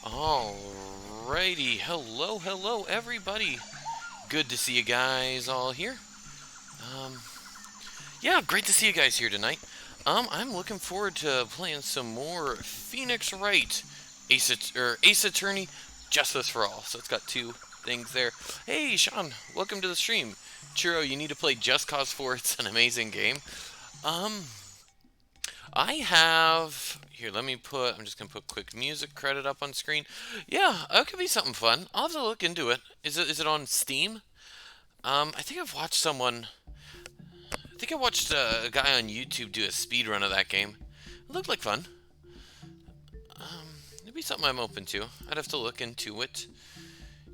Alrighty, hello everybody. Good to see you guys all here. Um, yeah, great to see you guys here tonight. I'm looking forward to playing some more Phoenix Wright, Ace Attorney, Justice for All. So it's got two things there. Hey, Sean, welcome to the stream. Churro, you need to play Just Cause 4. It's an amazing game. Um, I have here. I'm just gonna put quick music credit up on screen. Yeah, that could be something fun. I'll have to look into it. Is it on Steam? I think I've watched someone. I think I watched a guy on YouTube do a speed run of that game. It looked like fun. It'd be something I'm open to. I'd have to look into it.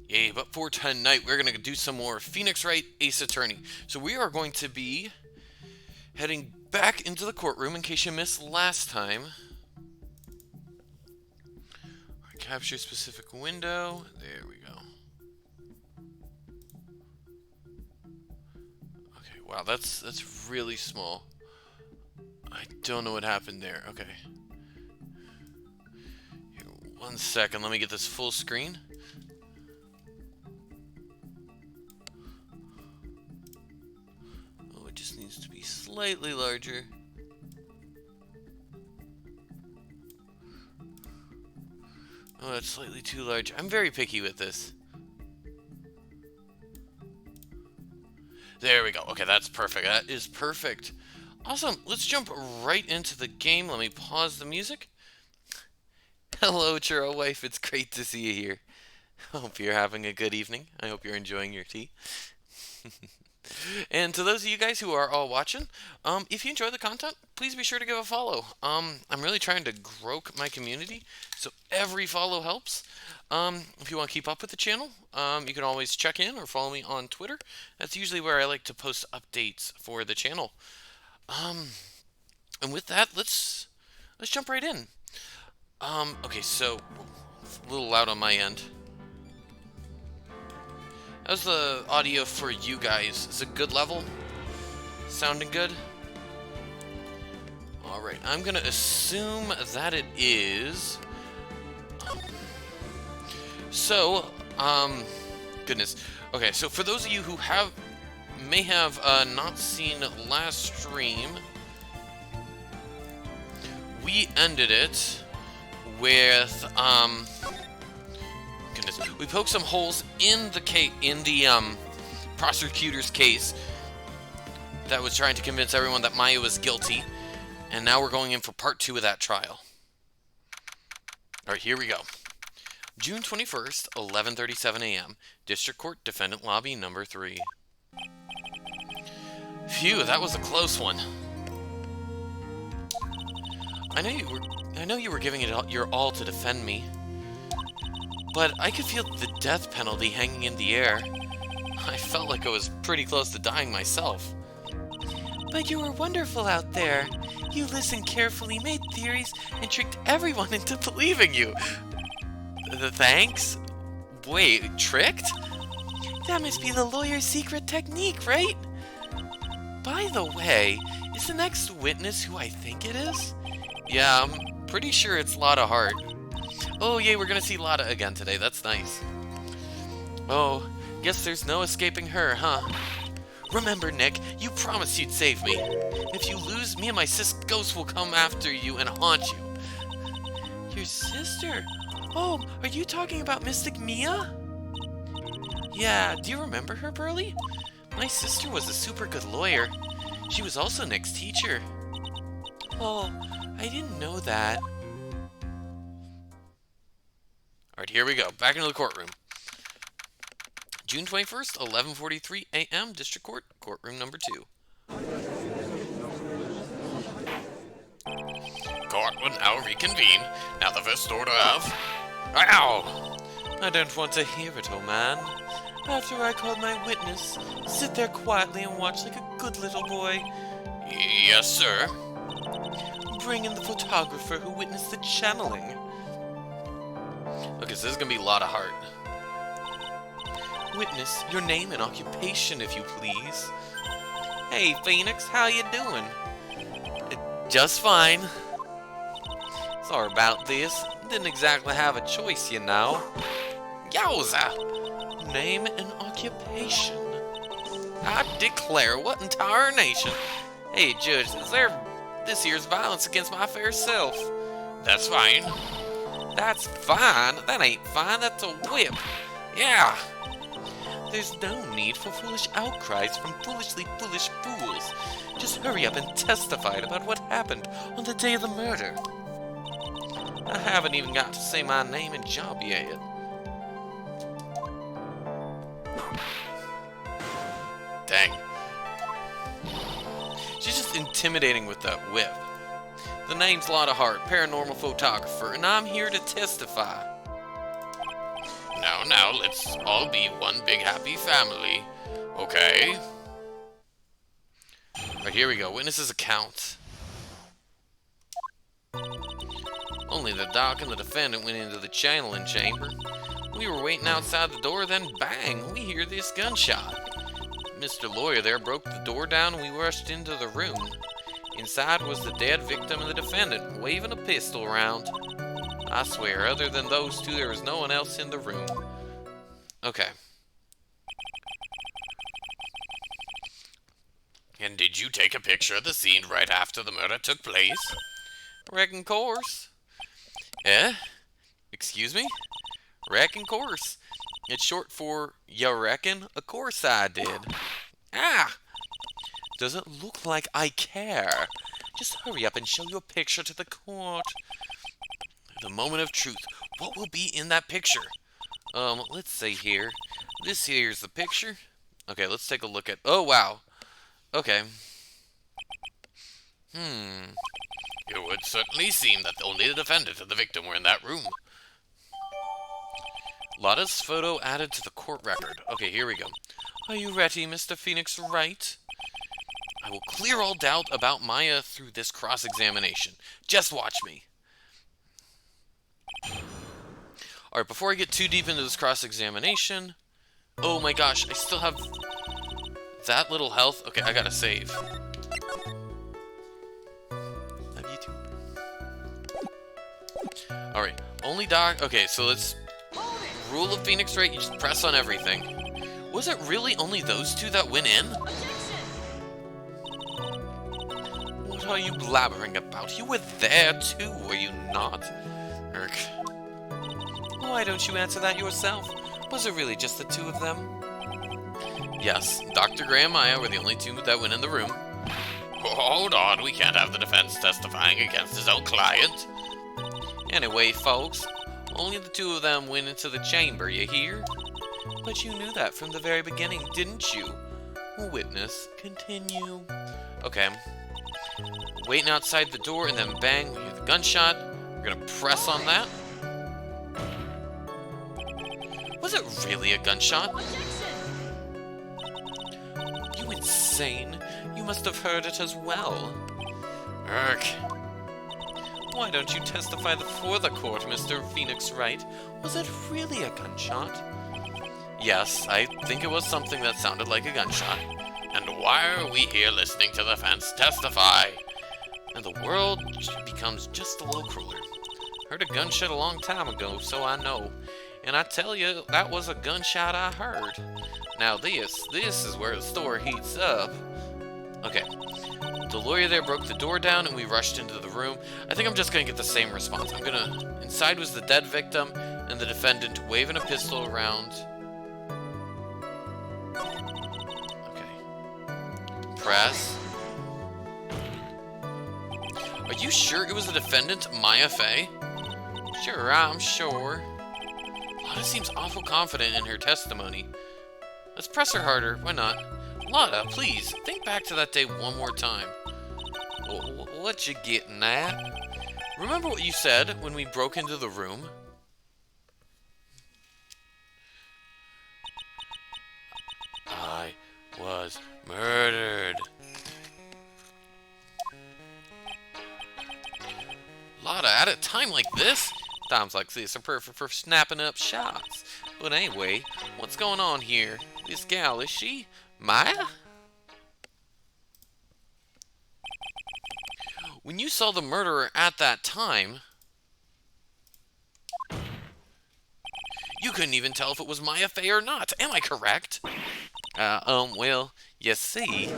Yay! But for tonight, we're gonna do some more Phoenix Wright Ace Attorney. So we are going to be heading back into the courtroom in case you missed last time. Capture specific window. There we go. Okay, wow, that's really small. I don't know what happened there. Okay. Here, 1 second, let me get this full screen. Oh, it just needs to be slightly larger. Oh, that's slightly too large. I'm very picky with this. There we go. Okay, that's perfect. That is perfect. Awesome. Let's jump right into the game. Let me pause the music. Hello, Churro Wife. It's great to see you here. I hope you're having a good evening. I hope you're enjoying your tea. And to those of you guys who are all watching, if you enjoy the content, please be sure to give a follow. I'm really trying to grow my community, so every follow helps. If you want to keep up with the channel, you can always check in or follow me on Twitter. That's usually where I like to post updates for the channel. And with that, let's jump right in. Okay, so a little loud on my end. How's the audio for you guys? Is it good level? Sounding good? Alright, I'm gonna assume that it is. Goodness. Okay, so for those of you who may have not seen last stream, we ended it with, goodness, we poked some holes in the prosecutor's case that was trying to convince everyone that Maya was guilty, and now we're going in for part 2 of that trial. Alright, here we go. June 21st, 11:37 a.m. District Court, Defendant Lobby, number 3. Phew, that was a close one. I know you were giving it your all to defend me, but I could feel the death penalty hanging in the air. I felt like I was pretty close to dying myself. But you were wonderful out there. You listened carefully, made theories, and tricked everyone into believing you. Thanks? Wait, tricked? That must be the lawyer's secret technique, right? By the way, is the next witness who I think it is? Yeah, I'm pretty sure it's Lotta Hart. Oh, yay, we're gonna see Lotta again today. That's nice. Oh, guess there's no escaping her, huh? Remember, Nick, you promised you'd save me. If you lose, me and my sis Ghost will come after you and haunt you. Your sister? Oh, are you talking about Mystic Mia? Yeah, do you remember her, Burly? My sister was a super good lawyer. She was also Nick's teacher. Oh, I didn't know that. Alright, here we go. Back into the courtroom. June 21st, 11:43 a.m. District Court, courtroom number 2. Court will now reconvene. Now the first order of... Ow! I don't want to hear it, old man. After I called my witness, sit there quietly and watch like a good little boy. Yes, sir. Bring in the photographer who witnessed the channeling. Okay, so this is gonna be Lotta Hart. Witness, your name and occupation, if you please. Hey, Phoenix, how you doing? Just fine. Sorry about this. Didn't exactly have a choice, you know. Yowza! Name and occupation. I declare, what entire nation? Hey, Judge, is there this year's violence against my fair self? That's fine. That's fine? That ain't fine, that's a whip. Yeah! There's no need for foolish outcries from foolishly foolish fools. Just hurry up and testify about what happened on the day of the murder. I haven't even got to say my name and job yet. Dang. She's just intimidating with that whip. The name's Lotta Hart, paranormal photographer, and I'm here to testify. Now, let's all be one big happy family. Okay? Alright, here we go. Witness's account. Only the doc and the defendant went into the channeling chamber. We were waiting outside the door, then bang, we hear this gunshot. Mr. Lawyer there broke the door down and we rushed into the room. Inside was the dead victim and the defendant, waving a pistol around. I swear, other than those two, there was no one else in the room. Okay. And did you take a picture of the scene right after the murder took place? Reckon course. Eh? Excuse me? Reckon course. It's short for, ya reckon? Of course I did. Ah! Doesn't look like I care. Just hurry up and show your picture to the court. The moment of truth. What will be in that picture? Let's see here. This here's the picture. Okay, let's take a look at... Oh, wow. Okay. It would certainly seem that only the defendant and the victim were in that room. Lotta's photo added to the court record. Okay, here we go. Are you ready, Mr. Phoenix Wright? I will clear all doubt about Maya through this cross-examination. Just watch me. Alright, before I get too deep into this cross-examination... Oh my gosh, I still have that little health. Okay, I gotta save. Love you too. Alright, only Doc... Okay, so let's... Rule of Phoenix Wright, you just press on everything. Was it really only those two that went in? What are you blabbering about? You were there too, were you not? Irk. Why don't you answer that yourself? Was it really just the two of them? Yes, Dr. Gray and Maya were the only two that went in the room. Hold on, we can't have the defense testifying against his own client. Anyway, folks, only the two of them went into the chamber, you hear? But you knew that from the very beginning, didn't you? Witness, continue. Okay. Waiting outside the door, and then bang, we hear the gunshot. We're gonna press on that. Was it really a gunshot? You insane. You must have heard it as well. Urk. Why don't you testify before the court, Mr. Phoenix Wright? Was it really a gunshot? Yes, I think it was something that sounded like a gunshot. And why are we here listening to the defense testify? And the world becomes just a little crueler. Heard a gunshot a long time ago, so I know. And I tell you, that was a gunshot I heard. Now this is where the story heats up. Okay. The lawyer there broke the door down and we rushed into the room. I think I'm just gonna get the same response. Inside was the dead victim and the defendant waving a pistol around. Okay. Press. Are you sure it was the defendant, Maya Fey? Sure, I'm sure. Lotta seems awful confident in her testimony. Let's press her harder, why not? Lotta, please, think back to that day one more time. What you getting at? Remember what you said when we broke into the room? I was murdered. Lotta, at a time like this? Times like this are perfect for snapping up shots. But anyway, what's going on here? This gal, is she Maya? When you saw the murderer at that time, You couldn't even tell if it was Maya Fey or not. Am I correct? Well, you see...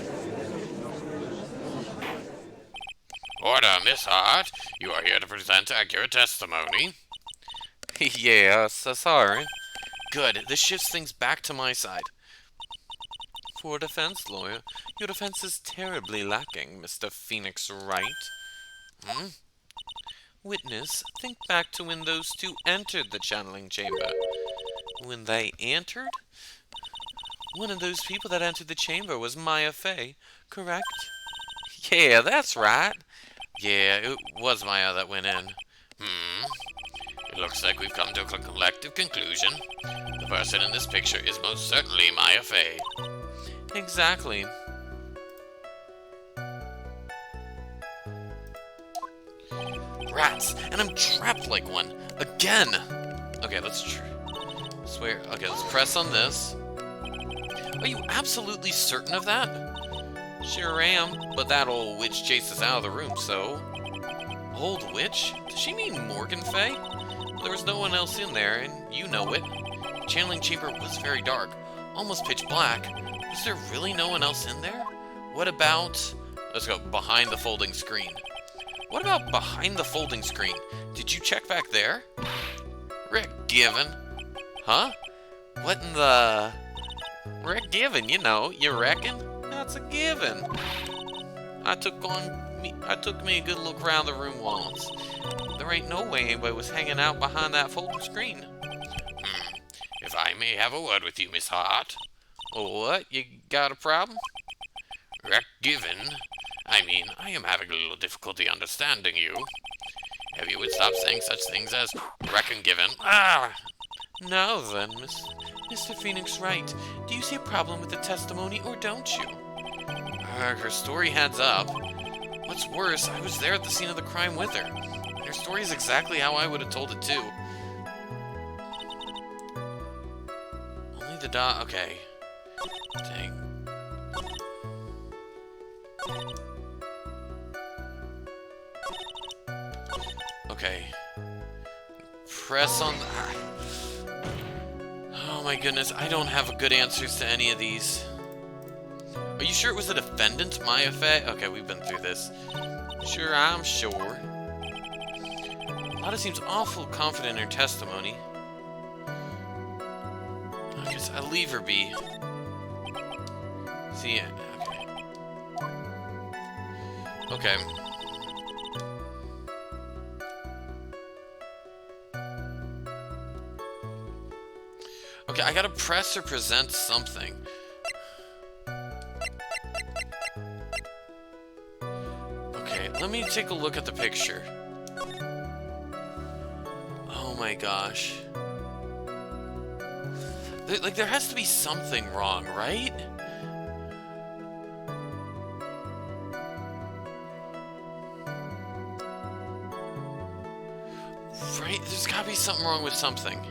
Order, Miss Hart. You are here to present accurate testimony. Yeah, so sorry. Good, this shifts things back to my side. For a defense lawyer, your defense is terribly lacking, Mr. Phoenix Wright. Witness, think back to when those two entered the channeling chamber. When they entered? One of those people that entered the chamber was Maya Fey, correct? Yeah, that's right. Yeah, it was Maya that went in. It looks like we've come to a collective conclusion. The person in this picture is most certainly Maya Fey. Exactly. Rats, and I'm trapped like one. Again! Okay, let's swear. Okay, let's press on this. Are you absolutely certain of that? Sure am, but that old witch chased us out of the room, so... Old witch? Does she mean Morgan Fey? There was no one else in there, and you know it. The channeling chamber was very dark, almost pitch black. Was there really no one else in there? What about... Let's go behind the folding screen. What about behind the folding screen? Did you check back there? Rick Given. Huh? What in the... Rick Given, you know, you reckon? That's a given. I took me a good look around the room once. There ain't no way anybody was hanging out behind that folding screen. If I may have a word with you, Miss Hart. Oh, what? You got a problem? Rick Given. I am having a little difficulty understanding you. If you would stop saying such things as reckon given. Now then, Mr. Phoenix Wright, do you see a problem with the testimony or don't you? Her story adds up. What's worse, I was there at the scene of the crime with her. And her story is exactly how I would have told it too. Only the dot. Okay. Dang. Okay. Press on the... Oh my goodness, I don't have good answers to any of these. Are you sure it was the defendant, Maya Fey? Okay, we've been through this. Sure, I'm sure. Lada seems awful confident in her testimony. I guess I'll leave her be. See, okay. Okay. Okay, I gotta press or present something. Okay, let me take a look at the picture. Oh my gosh. There has to be something wrong, right? Right? There's gotta be something wrong with something.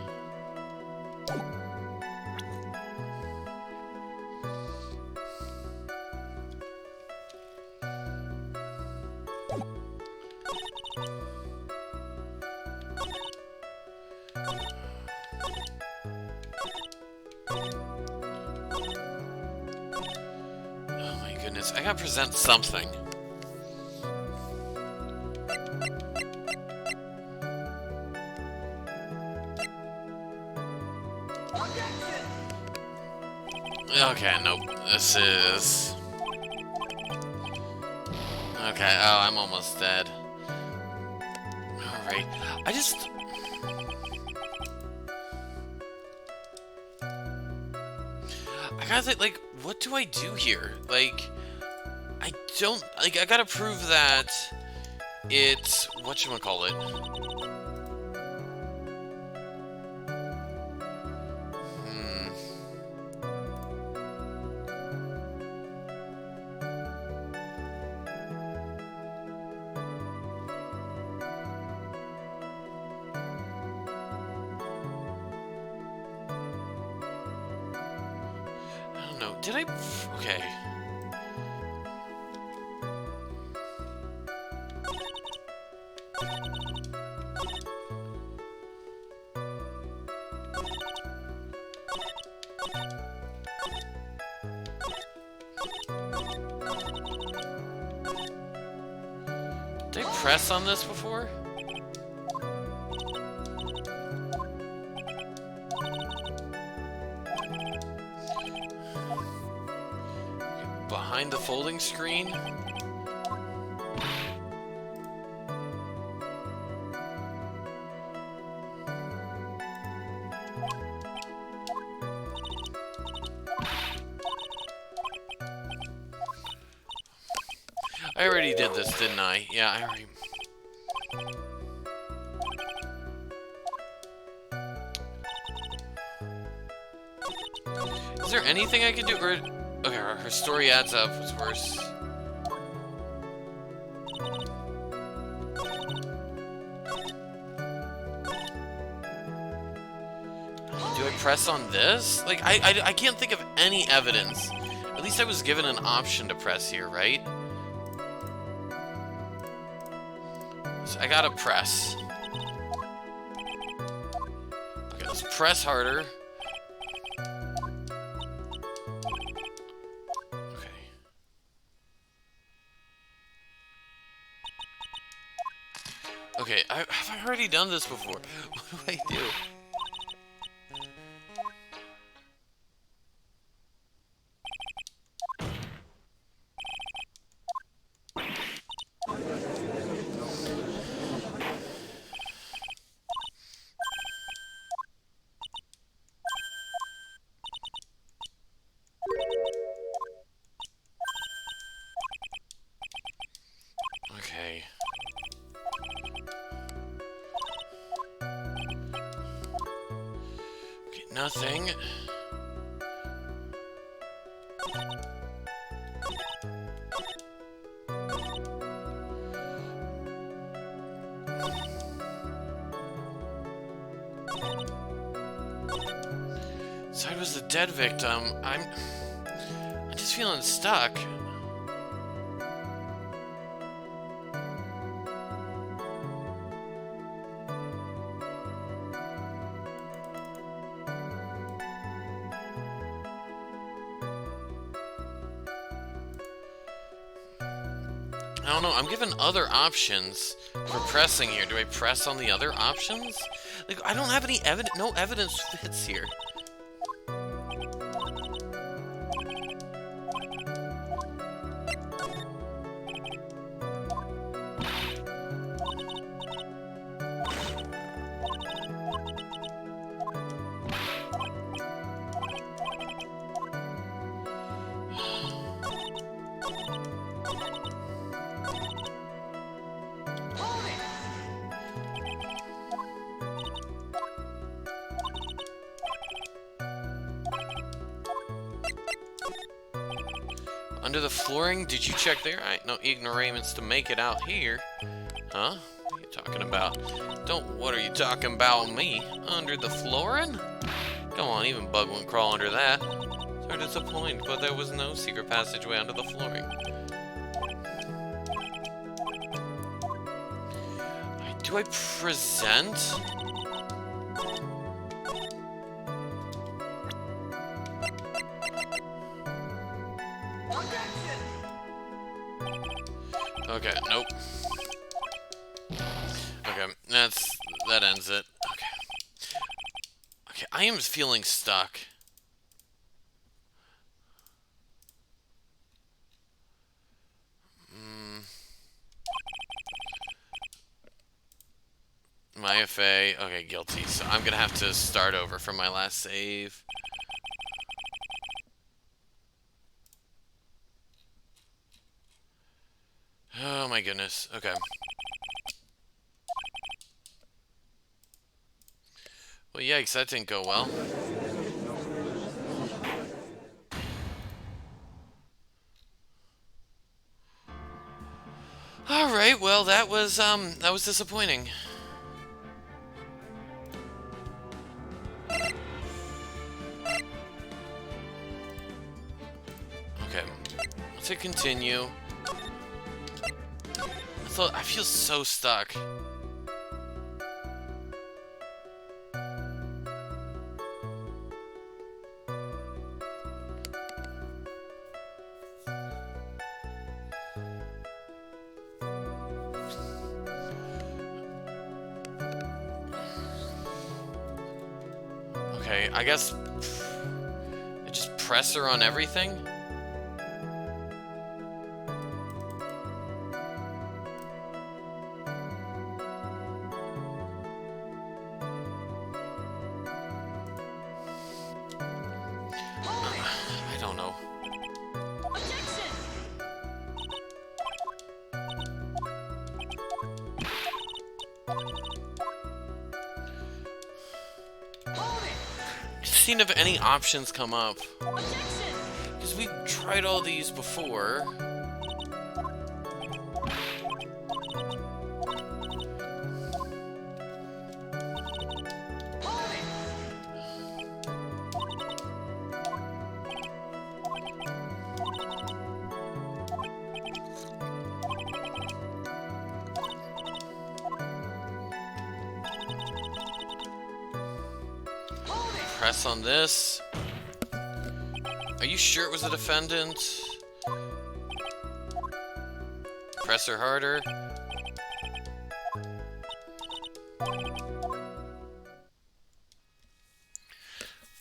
Oh my goodness, I gotta present something. Okay, nope. This is... Okay, oh, I'm almost dead. Alright, I just... I gotta think, like, what do I do here? Like, I don't... Like, I gotta prove that it's... Whatchamacallit? No, did I... Okay. press on this before? Behind the folding screen? I already did this, didn't I? Yeah, I already... Is there anything I can do? Or... Okay, her story adds up. What's worse? Do I press on this? Like, I can't think of any evidence. At least I was given an option to press here, right? So I gotta press. Okay, let's press harder. Okay. Okay, have I already done this before? What do I do? Okay. Okay, nothing. Side was the dead victim. I'm just feeling stuck. I don't know, I'm given other options for pressing here. Do I press on the other options? Like, I don't have any evidence, no evidence fits here. Under the flooring? Did you check there? I no ignoramus to make it out here. Huh? What are you talking about? What are you talking about me? Under the flooring? Come on, even Bug wouldn't crawl under that. So disappointed, but there was no secret passageway under the flooring. Do I present? Okay, nope. Okay, that ends it. Okay. Okay, I am feeling stuck. My FA, okay, guilty. So I'm gonna have to start over from my last save. Oh my goodness. Okay. Well, yikes, that didn't go well. Alright, well, that was disappointing. Okay. Let's hit continue. I feel so stuck. Okay, I guess... I just press her on everything? I don't know. Seeing if any options come up. Because we've tried all these before. Press on this. Are you sure it was a defendant? Press her harder.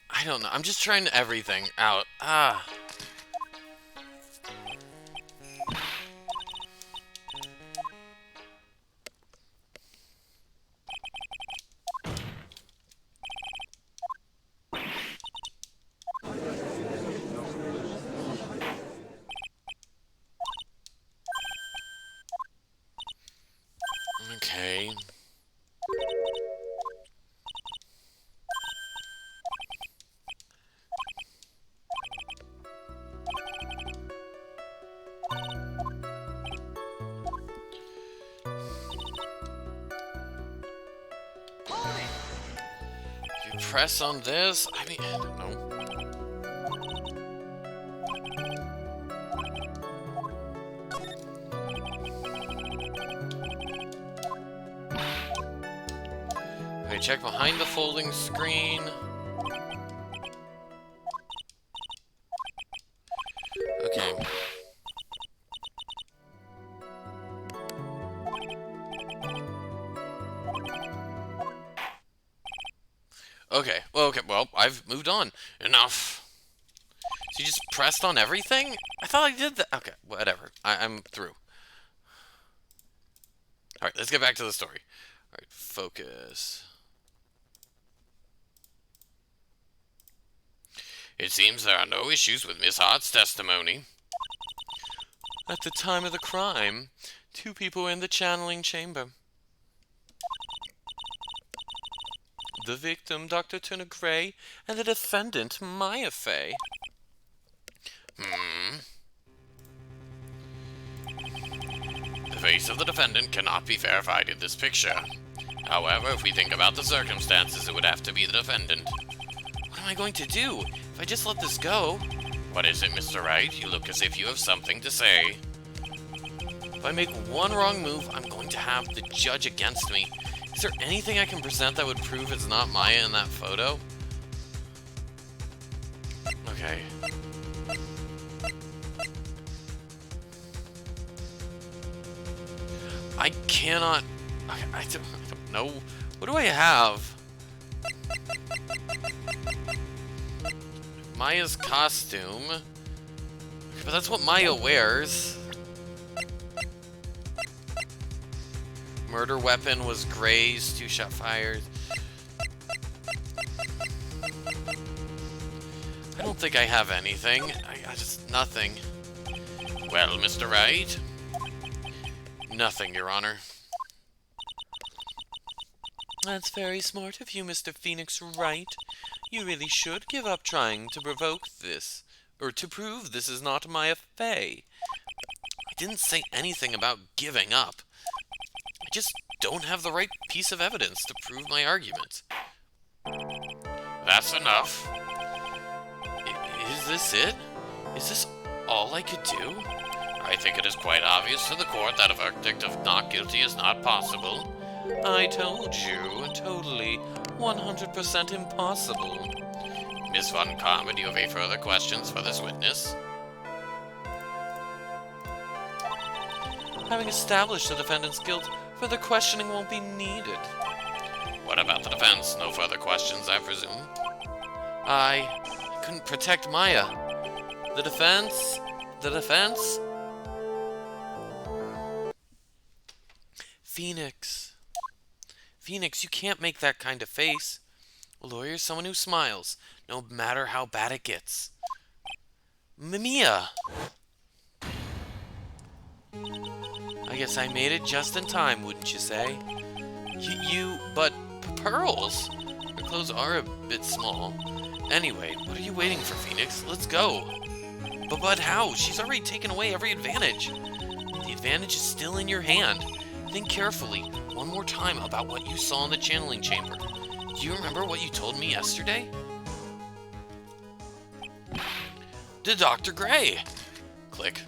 I don't know. I'm just trying everything out. Ah. Okay. You press on this? I mean, I don't know. Okay, check behind the folding screen. Okay. Okay, well, I've moved on. Enough. So you just pressed on everything? I thought I did that. Okay, whatever. I'm through. Alright, let's get back to the story. Alright, focus. It seems there are no issues with Miss Hart's testimony. At the time of the crime, 2 people were in the channeling chamber. The victim, Dr. Turner Gray, and the defendant, Maya Fey. The face of the defendant cannot be verified in this picture. However, if we think about the circumstances, it would have to be the defendant. What am I going to do? If I just let this go... What is it, Mr. Wright? You look as if you have something to say. If I make one wrong move, I'm going to have the judge against me. Is there anything I can present that would prove it's not Maya in that photo? Okay. I cannot... I don't know. What do I have? Maya's costume. But that's what Maya wears. Murder weapon was Gray's 2-shot fires. I don't think I have anything. I just... nothing. Well, Mr. Wright? Nothing, Your Honor. That's very smart of you, Mr. Phoenix Wright. You really should give up trying to provoke this, or to prove this is not Maya Fey. I didn't say anything about giving up. I just don't have the right piece of evidence to prove my argument. That's enough. Is this it? Is this all I could do? I think it is quite obvious to the court that a verdict of not guilty is not possible. I told you, totally, 100% impossible. Miss Von Karma, do you have any further questions for this witness? Having established the defendant's guilt, further questioning won't be needed. What about the defense? No further questions, I presume? I couldn't protect Maya. The defense? The defense? Phoenix. Phoenix, you can't make that kind of face. A lawyer is someone who smiles, no matter how bad it gets. Mia! I guess I made it just in time, wouldn't you say? But Pearls? Her clothes are a bit small. Anyway, what are you waiting for, Phoenix? Let's go. But how? She's already taken away every advantage. The advantage is still in your hand. Think carefully, one more time, about what you saw in the channeling chamber. Do you remember what you told me yesterday? To Dr. Gray! Click.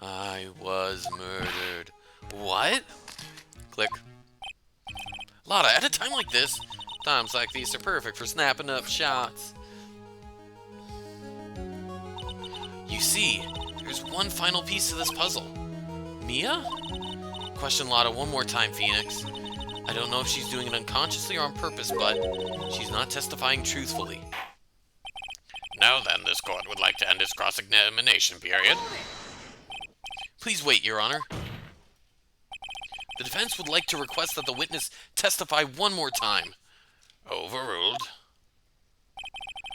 I was murdered. What? Click. Lotta, at a time like this, times like these are perfect for snapping up shots. You see, there's one final piece to this puzzle. Mia? Question Lotta one more time, Phoenix. I don't know if she's doing it unconsciously or on purpose, but she's not testifying truthfully. Now then, this court would like to end its cross-examination period. Please wait, Your Honor. The defense would like to request that the witness testify one more time. Overruled.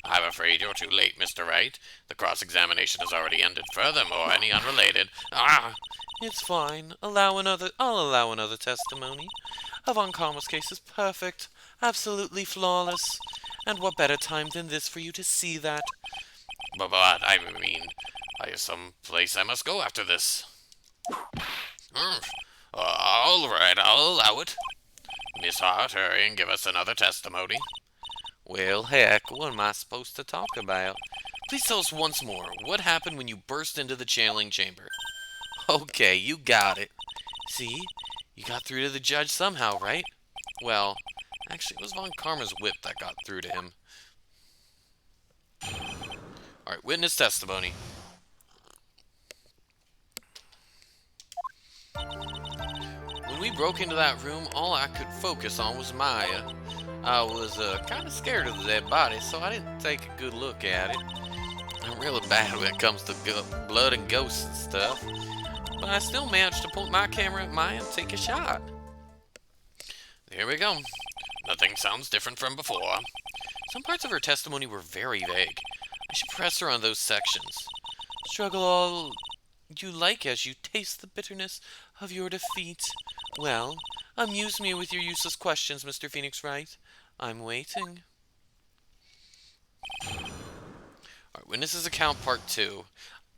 I'm afraid you're too late, Mr. Wright. The cross-examination has already ended. Furthermore, any unrelated... It's fine. I'll allow another testimony. Von Karma's case is perfect. Absolutely flawless. And what better time than this for you to see that? But I mean, I have some place I must go after this. All right, I'll allow it. Miss Hart, hurry and give us another testimony. Well, heck, what am I supposed to talk about? Please tell us once more, what happened when you burst into the channeling chamber? Okay, you got it. See? You got through to the judge somehow, right? Well, actually, it was Von Karma's whip that got through to him. Alright, witness testimony. When we broke into that room, all I could focus on was Maya. I was kind of scared of the dead body, so I didn't take a good look at it. I'm really bad when it comes to blood and ghosts and stuff. But I still managed to point my camera at Maya and take a shot. There we go. Nothing sounds different from before. Some parts of her testimony were very vague. I should press her on those sections. Struggle all you like as you taste the bitterness of your defeat. Well, amuse me with your useless questions, Mr. Phoenix Wright. I'm waiting. Alright, witnesses account part 2.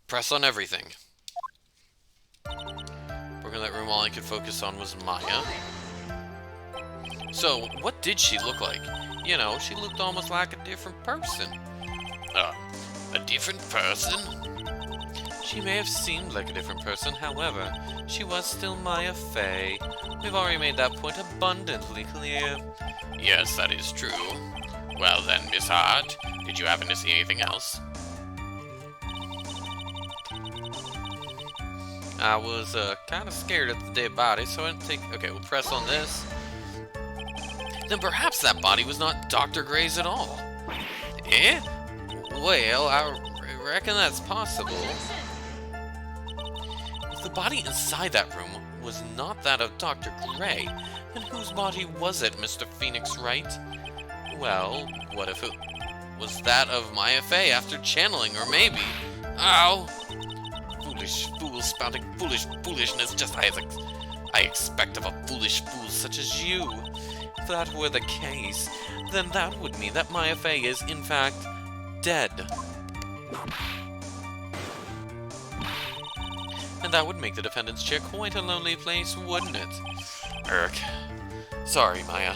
Press on everything. Broke in that room, all I could focus on was Maya. So, what did she look like? You know, she looked almost like a different person. A different person? She may have seemed like a different person, however, she was still Maya Fey. We've already made that point abundantly clear. Yes, that is true. Well then, Miss Hart, did you happen to see anything else? I was kind of scared of the dead body, so I didn't take... Okay, we'll press on this. Then perhaps that body was not Dr. Gray's at all. Eh? Well, I reckon that's possible. If the body inside that room was not that of Dr. Gray, then whose body was it, Mr. Phoenix Wright? Well, what if it was that of Maya Fey after channeling, or maybe... Ow! Foolish fool spouting foolishness just as I expect of a foolish fool such as you. If that were the case, then that would mean that Maya Fey is, in fact, dead. And that would make the defendant's chair quite a lonely place, wouldn't it? Irk. Sorry, Maya.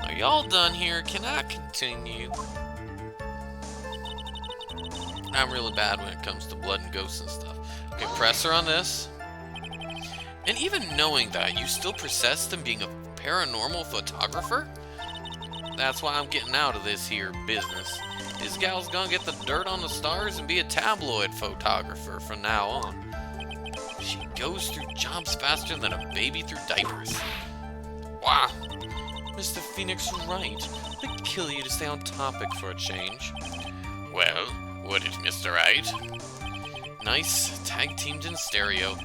Are y'all done here? Can I continue? I'm really bad when it comes to blood and ghosts and stuff. Okay, press her on this. And even knowing that, you still persist in being a paranormal photographer? That's why I'm getting out of this here business. This gal's gonna get the dirt on the stars and be a tabloid photographer from now on. She goes through jobs faster than a baby through diapers. Wow. Mr. Phoenix Wright, I'd kill you to stay on topic for a change. Well, would it, Mr. Wright? Nice, tag-teamed in stereo.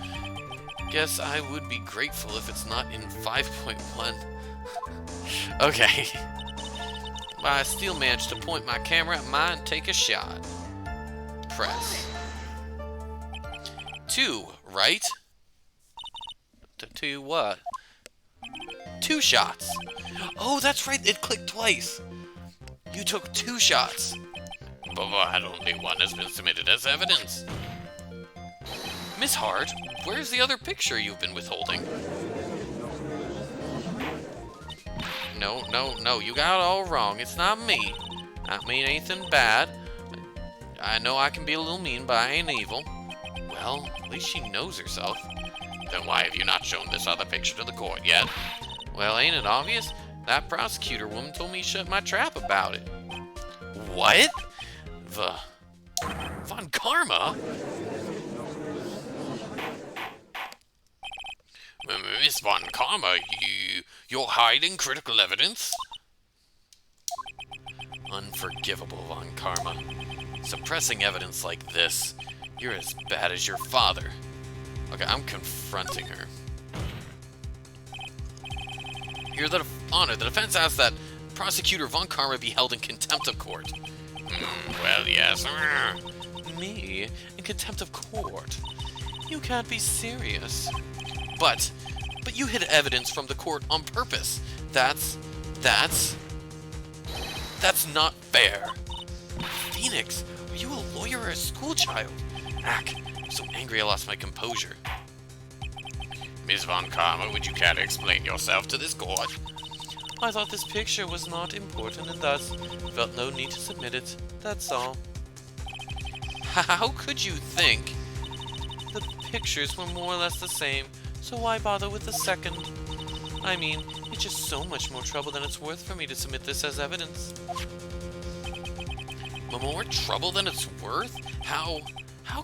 Guess I would be grateful if it's not in 5.1. Okay. I still managed to point my camera at mine and take a shot. Press. 2, right? 2 what? 2 shots. Oh, that's right, it clicked twice. You took 2 shots. But only one has been submitted as evidence. Miss Hart, where's the other picture you've been withholding? No, you got it all wrong. It's not me. I mean anything bad. I know I can be a little mean, but I ain't evil. Well, at least she knows herself. Then why have you not shown this other picture to the court yet? Well, ain't it obvious? That prosecutor woman told me to shut my trap about it. What? Von Karma? Miss Von Karma, you're hiding critical evidence? Unforgivable, Von Karma. Suppressing evidence like this. You're as bad as your father. Okay, I'm confronting her. Your Honor, the defense asks that Prosecutor Von Karma be held in contempt of court. Well, yes. Me? In contempt of court? You can't be serious. But you hid evidence from the court on purpose. That's not fair. Phoenix, are you a lawyer or a schoolchild? Ack, I'm so angry I lost my composure. Miss Von Karma, would you care to explain yourself to this court? I thought this picture was not important and thus felt no need to submit it. That's all. How could you think? The pictures were more or less the same, so why bother with the second? I mean, it's just so much more trouble than it's worth for me to submit this as evidence. More trouble than it's worth? How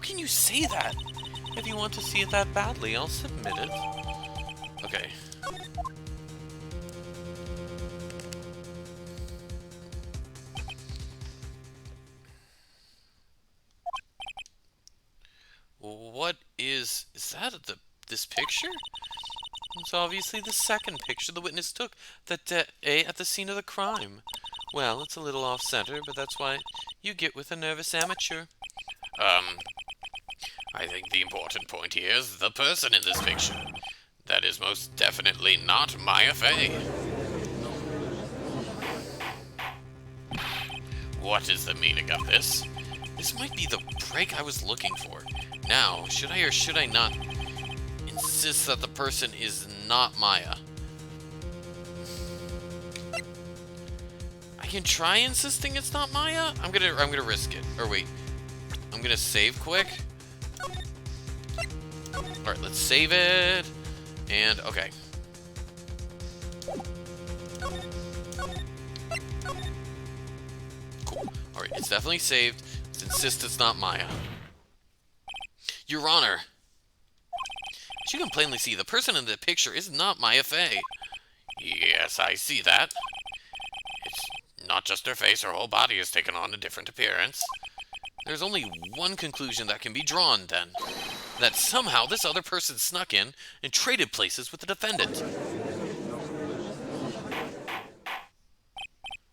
can you say that? If you want to see it that badly, I'll submit it. Okay. What is that this picture? It's obviously the second picture the witness took that day at the scene of the crime. Well, it's a little off-center, but that's why you get with a nervous amateur. I think the important point here is the person in this picture. That is most definitely not Maya Fey. What is the meaning of this? This might be the break I was looking for. Now, should I or should I not insist that the person is not Maya? I can try insisting it's not Maya. I'm gonna risk it. Or wait, I'm gonna save quick. All right, let's save it. And okay. Cool. All right, it's definitely saved. Let's insist it's not Maya. Your Honor, as you can plainly see, the person in the picture is not Maya Fey. Yes, I see that. It's not just her face, her whole body has taken on a different appearance. There's only one conclusion that can be drawn, then. That somehow this other person snuck in and traded places with the defendant.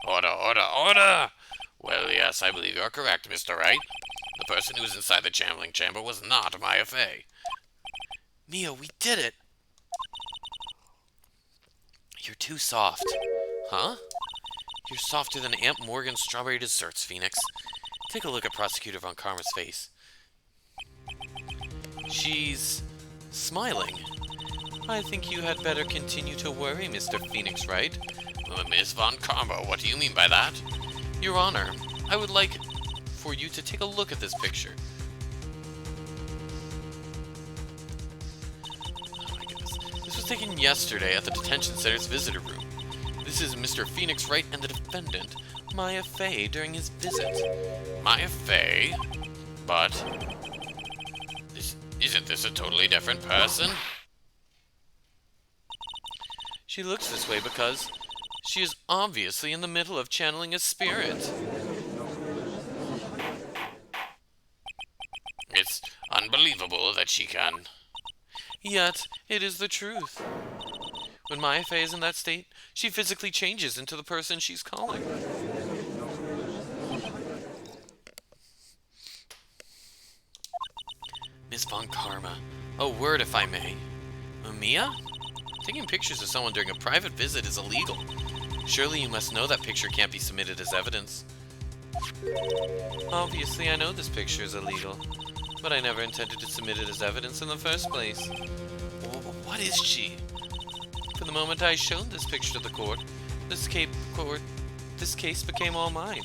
Order! Well, yes, I believe you're correct, Mr. Wright. The person who was inside the channeling chamber was not Maya Fey. Mia, we did it! You're too soft. Huh? You're softer than Aunt Morgan's strawberry desserts, Phoenix. Take a look at Prosecutor Von Karma's face. She's smiling. I think you had better continue to worry, Mr. Phoenix Wright. Miss Von Karma, what do you mean by that? Your Honor, I would like for you to take a look at this picture. Oh my goodness. This was taken yesterday at the detention center's visitor room. This is Mr. Phoenix Wright and the defendant, Maya Fey, during his visit. Maya Fey? But... Isn't this a totally different person? She looks this way because she is obviously in the middle of channeling a spirit. It's unbelievable that she can. Yet, it is the truth. When Maya Fey is in that state, she physically changes into the person she's calling. Miss Von Karma, a word if I may. Mia? Taking pictures of someone during a private visit is illegal. Surely you must know that picture can't be submitted as evidence. Obviously I know this picture is illegal, but I never intended to submit it as evidence in the first place. What is she? For the moment I showed this picture to the court, this case became all mine.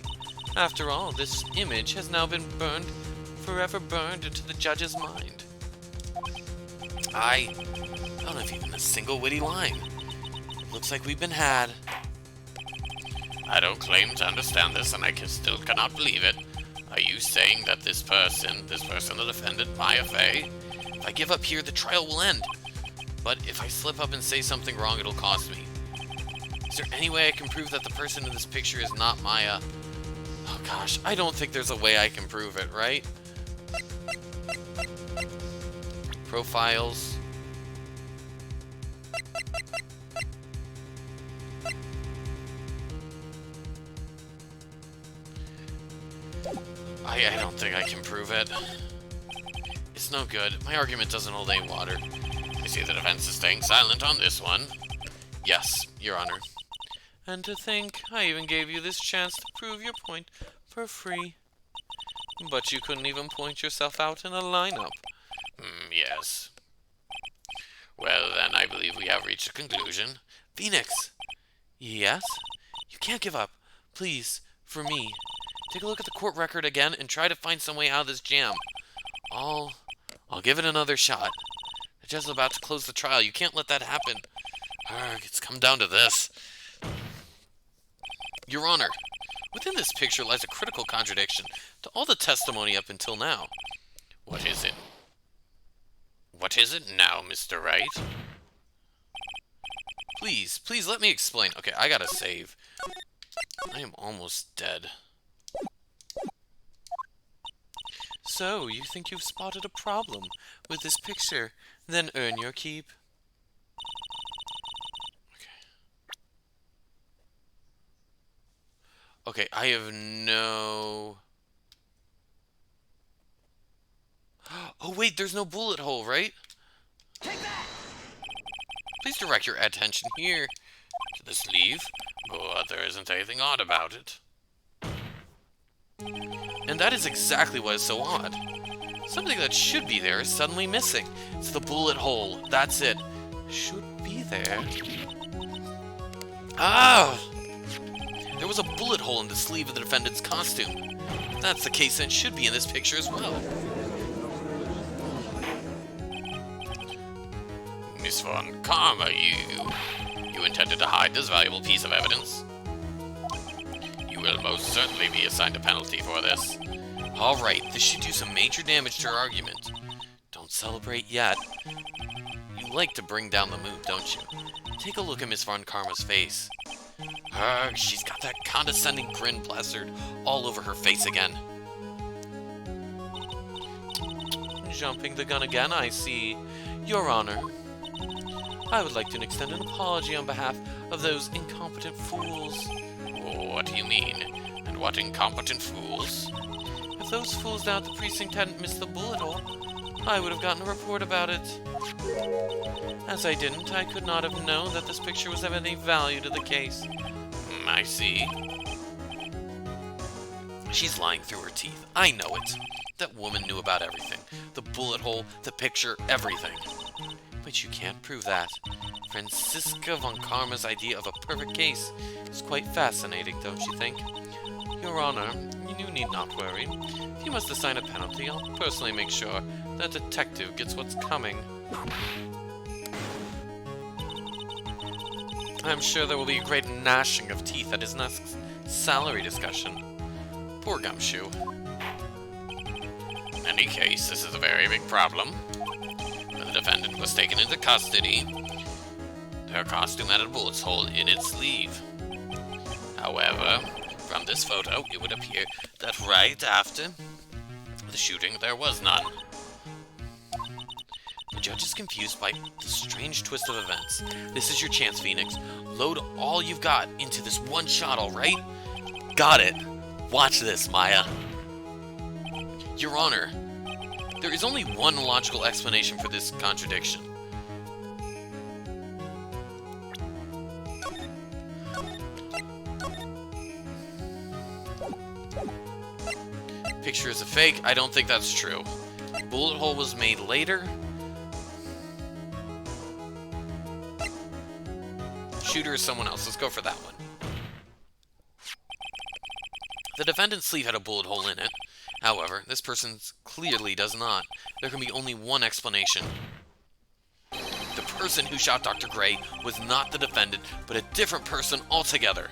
After all, this image has now been forever burned into the judge's mind. I don't have even a single witty line. Looks like we've been had. I don't claim to understand this, and I still cannot believe it. Are you saying that this person, the defendant, Maya Fey? If I give up here, the trial will end. But if I slip up and say something wrong, it'll cost me. Is there any way I can prove that the person in this picture is not Maya? Oh gosh, I don't think there's a way I can prove it, right? Profiles. I don't think I can prove it. It's no good. My argument doesn't hold any water. I see the defense is staying silent on this one. Yes, Your Honor. And to think, I even gave you this chance to prove your point for free. But you couldn't even point yourself out in a lineup. Yes. Well, then I believe we have reached a conclusion. Phoenix! Yes? You can't give up. Please, for me. Take a look at the court record again and try to find some way out of this jam. I'll give it another shot. The judge is about to close the trial. You can't let that happen. Arrgh, it's come down to this. Your Honor, within this picture lies a critical contradiction to all the testimony up until now. What is it? What is it now, Mr. Wright? Please let me explain. Okay, I gotta save. I am almost dead. So, you think you've spotted a problem with this picture, then earn your keep? Okay, I have no... Oh wait, there's no bullet hole, right? Take that! Please direct your attention here. To the sleeve? But there isn't anything odd about it. And that is exactly what is so odd. Something that should be there is suddenly missing. It's the bullet hole. That's it. Should be there. Ah! There was a bullet hole in the sleeve of the defendant's costume. If that's the case, then it should be in this picture as well. Miss Von Karma, you intended to hide this valuable piece of evidence? You will most certainly be assigned a penalty for this. Alright, this should do some major damage to her argument. Don't celebrate yet. You like to bring down the mood, don't you? Take a look at Miss Von Karma's face. She's got that condescending grin plastered all over her face again. Jumping the gun again, I see. Your Honor, I would like to extend an apology on behalf of those incompetent fools. What do you mean? And what incompetent fools? If those fools down at the precinct hadn't missed the bullet hole, I would have gotten a report about it. As I didn't, I could not have known that this picture was of any value to the case. I see. She's lying through her teeth. I know it. That woman knew about everything. The bullet hole, the picture, everything. But you can't prove that. Franziska Von Karma's idea of a perfect case is quite fascinating, don't you think? Your Honor, you need not worry. If you must assign a penalty, I'll personally make sure that detective gets what's coming. I'm sure there will be a great gnashing of teeth at his next salary discussion. Poor Gumshoe. In any case, this is a very big problem. was taken into custody. Her costume had a bullet hole in its sleeve. However, from this photo, it would appear that right after the shooting, there was none. The judge is confused by the strange twist of events. This is your chance, Phoenix. Load all you've got into this one shot, alright? Got it. Watch this, Maya. Your Honor, there is only one logical explanation for this contradiction. Picture is a fake. I don't think that's true. Bullet hole was made later. Shooter is someone else. Let's go for that one. The defendant's sleeve had a bullet hole in it. However, this person's clearly does not. There can be only one explanation. The person who shot Dr. Gray was not the defendant, but a different person altogether.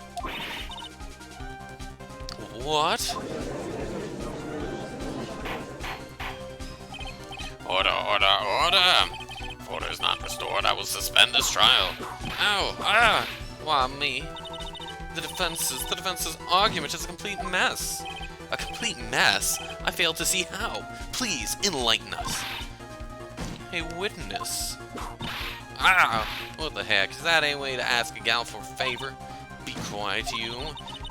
What? Order, order, order! If order is not restored, I will suspend this trial. Ow! Ah! Why me? The defense's argument is a complete mess. A complete mess? I fail to see how. Please, enlighten us. A witness. Ah! What the heck? Is that any way to ask a gal for a favor? Be quiet, you.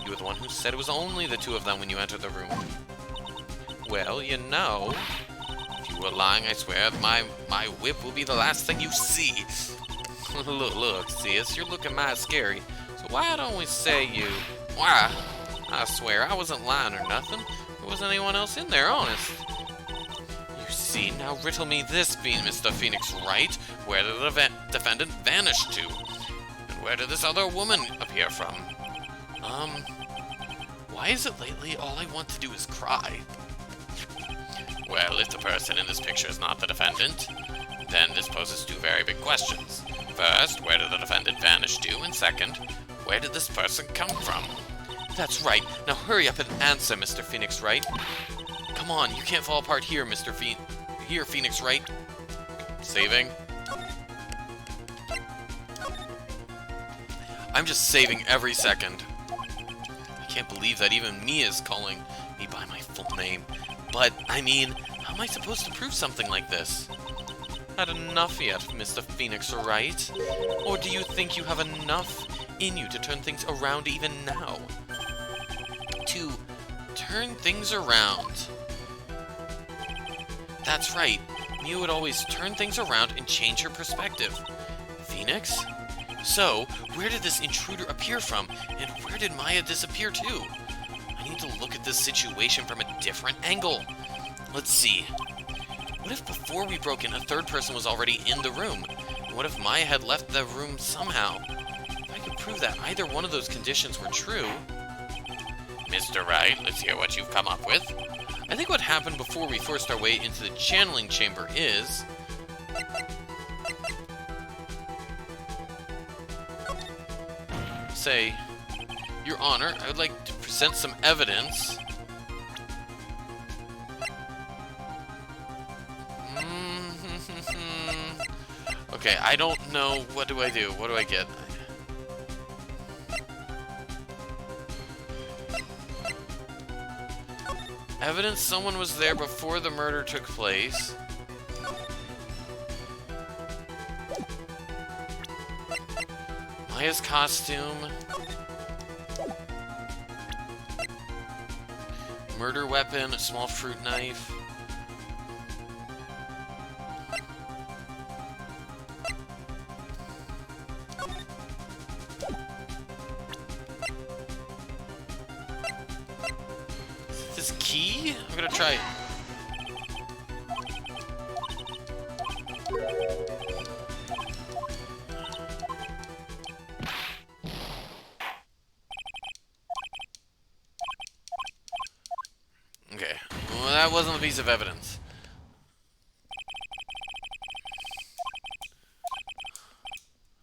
You were the one who said it was only the two of them when you entered the room. Well, you know, if you were lying, I swear my whip will be the last thing you see. Look, sis, you're looking mighty scary. So why don't we say you... Why? I swear, I wasn't lying or nothing. There wasn't anyone else in there, honest. You see, now riddle me this, Mr. Phoenix Wright. Where did the defendant vanish to? And where did this other woman appear from? Why is it lately all I want to do is cry? Well, if the person in this picture is not the defendant, then this poses two very big questions. First, where did the defendant vanish to? And second, where did this person come from? That's right. Now hurry up and answer, Mr. Phoenix Wright. Come on, you can't fall apart here, Phoenix Wright. Saving. I'm just saving every second. I can't believe that even Mia is calling me by my full name. But, I mean, how am I supposed to prove something like this? Not enough yet, Mr. Phoenix Wright? Or do you think you have enough in you to turn things around even now? To turn things around. That's right. Mia would always turn things around and change her perspective. Phoenix? So, where did this intruder appear from, and where did Maya disappear to? I need to look at this situation from a different angle. Let's see. What if before we broke in, a third person was already in the room? And what if Maya had left the room somehow? If I could prove that either one of those conditions were true... Mr. Wright, let's hear what you've come up with. I think what happened before we forced our way into the channeling chamber is... Say, Your Honor, I would like to present some evidence. Okay, I don't know. What do I do? What do I get? Evidence someone was there before the murder took place. Maya's costume. Murder weapon, a small fruit knife. This key? I'm gonna try it. Okay, well, that wasn't a piece of evidence.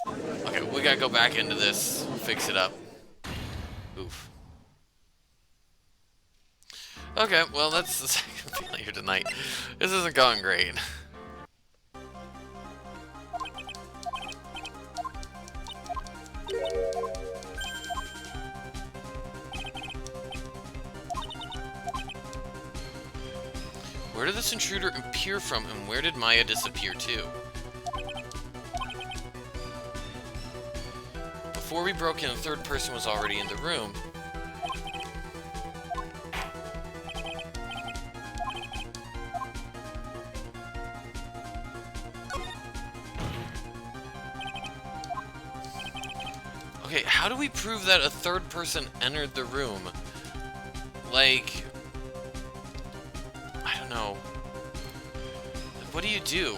Okay, we gotta go back into this, fix it up. Oof. Okay, well, that's the second failure tonight. This isn't going great. Where did this intruder appear from, and where did Maya disappear to? Before we broke in, the third person was already in the room. Okay, how do we prove that a third person entered the room? Like, I don't know. What do you do?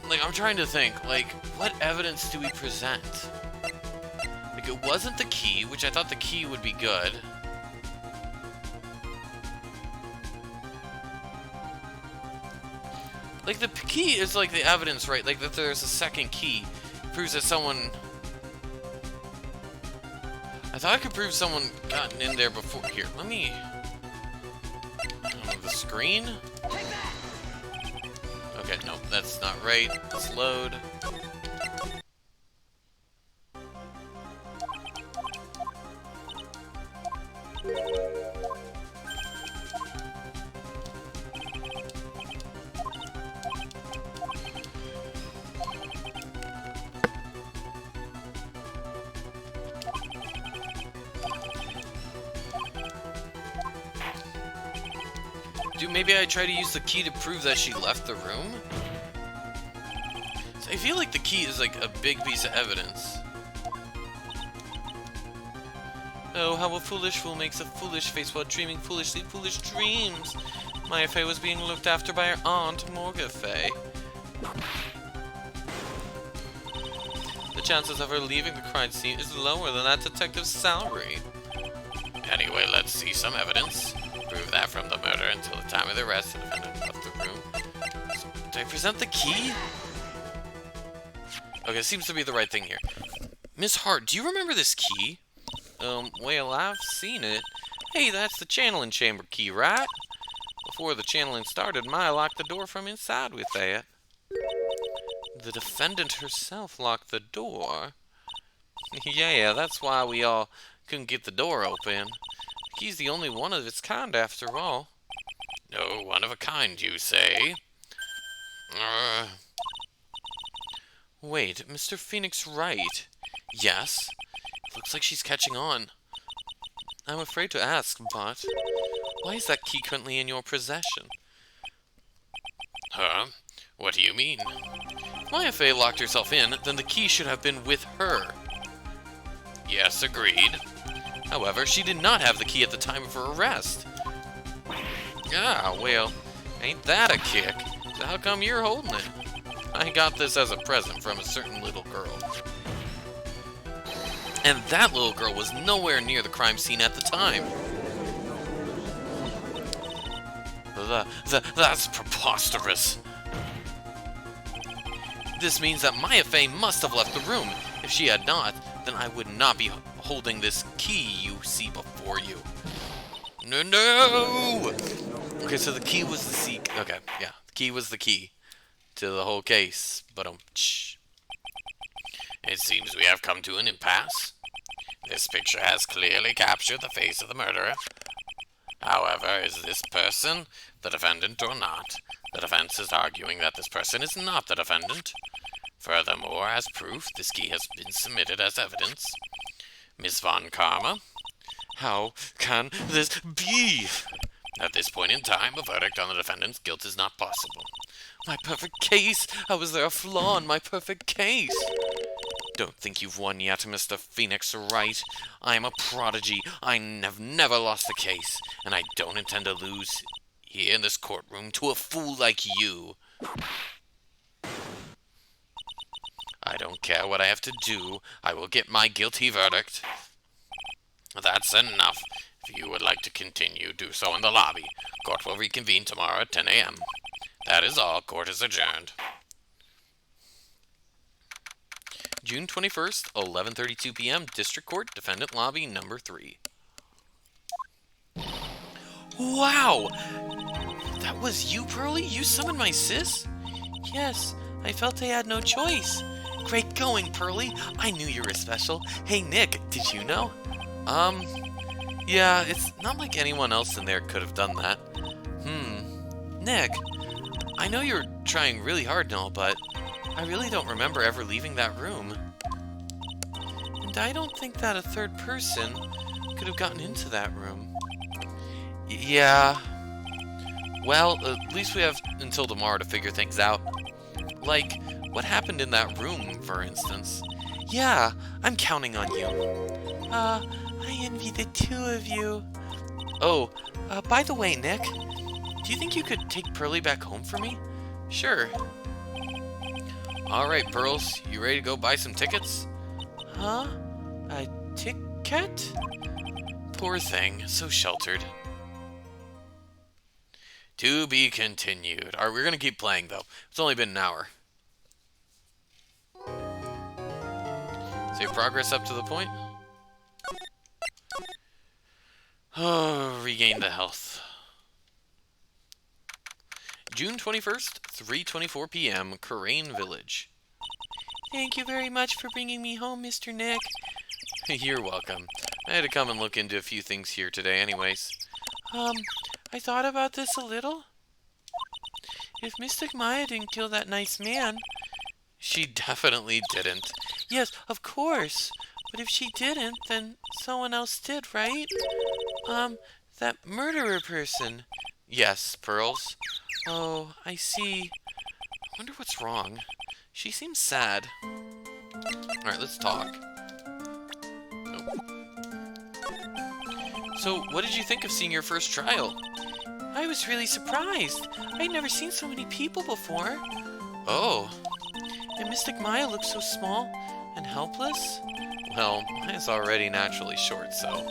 Like, I'm trying to think, like, what evidence do we present? Like, it wasn't the key, which I thought the key would be good. Like, the key is, like, the evidence, right? Like, that there's a second key. Proves that someone... I thought I could prove someone gotten in there before... Here, let me... I don't know, the screen? Okay, no, that's not right. Let's load. Dude, maybe I try to use the key to prove that she left the room? So I feel like the key is like a big piece of evidence. Oh, how a foolish fool makes a foolish face while dreaming foolishly foolish dreams. Maya Fey was being looked after by her aunt, Morga Fey. The chances of her leaving the crime scene is lower than that detective's salary. Anyway, let's see some evidence. Prove that from the murder until the time of the arrest, the defendant left the room. So, do I present the key? Okay, seems to be the right thing here. Miss Hart, do you remember this key? Well, I've seen it. Hey, that's the channeling chamber key, right? Before the channeling started, Maya locked the door from inside with that. The defendant herself locked the door? Yeah, that's why we all couldn't get the door open. The key's the only one of its kind, after all. No, one of a kind, you say? Wait, Mr. Phoenix right? Yes? Looks like she's catching on. I'm afraid to ask, but why is that key currently in your possession? Huh? What do you mean? If Maya Fey locked herself in, then the key should have been with her. Yes, agreed. However, she did not have the key at the time of her arrest. Ah, well, ain't that a kick? So how come you're holding it? I got this as a present from a certain little girl. And that little girl was nowhere near the crime scene at the time. That's preposterous. This means that Maya Fey must have left the room. If she had not, then I would not be holding this key you see before you. No! Okay, so the key was the okay, yeah. The key was the key to the whole case. But It seems we have come to an impasse. This picture has clearly captured the face of the murderer. However, is this person the defendant or not? The defense is arguing that this person is not the defendant. Furthermore, as proof, this key has been submitted as evidence. Miss Von Karma, how can this be? At this point in time, a verdict on the defendant's guilt is not possible. My perfect case! How is there a flaw in my perfect case? Don't think you've won yet, Mr. Phoenix Wright. I am a prodigy. I have never lost a case, and I don't intend to lose here in this courtroom to a fool like you. I don't care what I have to do. I will get my guilty verdict. That's enough. If you would like to continue, do so in the lobby. Court will reconvene tomorrow at 10 a.m. That is all. Court is adjourned. June 21st, 11:32 p.m., District Court, Defendant Lobby, number 3. Wow! That was you, Pearly? You summoned my sis? Yes, I felt I had no choice. Great going, Pearly. I knew you were special. Hey, Nick, did you know? Yeah, it's not like anyone else in there could have done that. Nick, I know you're trying really hard and all, but I really don't remember ever leaving that room. And I don't think that a third person could have gotten into that room. Yeah. Well, at least we have until tomorrow to figure things out. Like, what happened in that room, for instance? Yeah, I'm counting on you. I envy the two of you. Oh, by the way, Nick, do you think you could take Pearly back home for me? Sure. Alright, Pearls, you ready to go buy some tickets? Huh? A ticket? Poor thing, so sheltered. To be continued. Alright, we're gonna keep playing, though. It's only been an hour. Save progress up to the point. Oh, regain the health. June 21st, 3:24 p.m., Karain Village. Thank you very much for bringing me home, Mr. Nick. You're welcome. I had to come and look into a few things here today anyways. I thought about this a little. If Mystic Maya didn't kill that nice man... She definitely didn't. Yes, of course. But if she didn't, then someone else did, right? That murderer person. Yes, Pearls. Oh, I see. I wonder what's wrong. She seems sad. Alright, let's talk. Oh. So, what did you think of seeing your first trial? I was really surprised. I'd never seen so many people before. Oh. And Mystic Maya looks so small and helpless. Well, Maya's already naturally short, so...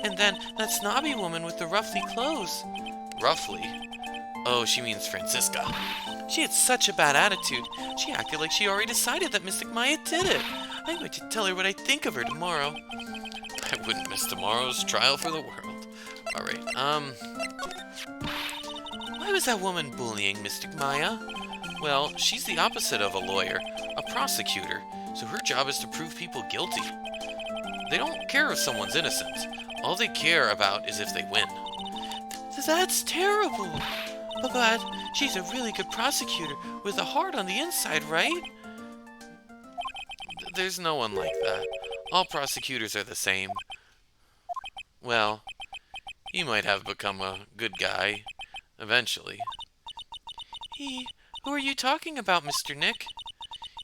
And then, that snobby woman with the ruffly clothes. Roughly? Oh, she means Francisca. She had such a bad attitude. She acted like she already decided that Mystic Maya did it. I'm going to tell her what I think of her tomorrow. I wouldn't miss tomorrow's trial for the world. Alright, why was that woman bullying Mystic Maya? Well, she's the opposite of a lawyer, a prosecutor, so her job is to prove people guilty. They don't care if someone's innocent. All they care about is if they win. That's terrible! But she's a really good prosecutor with a heart on the inside, right? There's no one like that. All prosecutors are the same. Well, he might have become a good guy, eventually. Who are you talking about, Mr. Nick?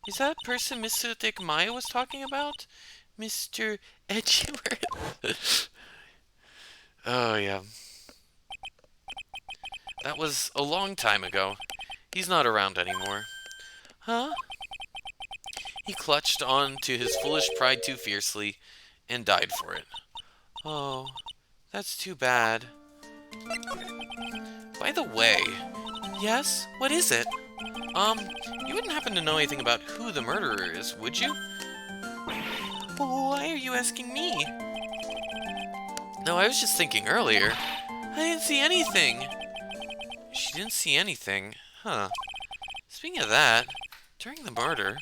Is that person Mystic Maya was talking about? Mr. Edgeworth? Oh, yeah. That was a long time ago. He's not around anymore. Huh? He clutched on to his foolish pride too fiercely and died for it. Oh, that's too bad. By the way, yes? What is it? You wouldn't happen to know anything about who the murderer is, would you? But why are you asking me? No, I was just thinking earlier. I didn't see anything. She didn't see anything? Huh. Speaking of that, during the murder,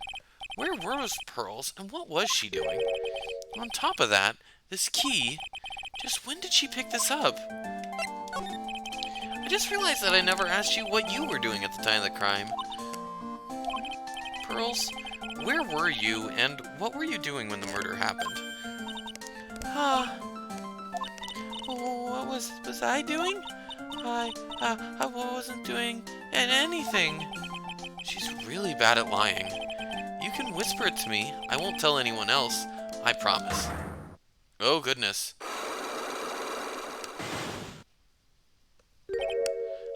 where were those pearls and what was she doing? On top of that, this key, just when did she pick this up? I just realized that I never asked you what you were doing at the time of the crime. Pearls, where were you and what were you doing when the murder happened? What was I doing? I wasn't doing anything. She's really bad at lying. You can whisper it to me. I won't tell anyone else. I promise. Oh, goodness.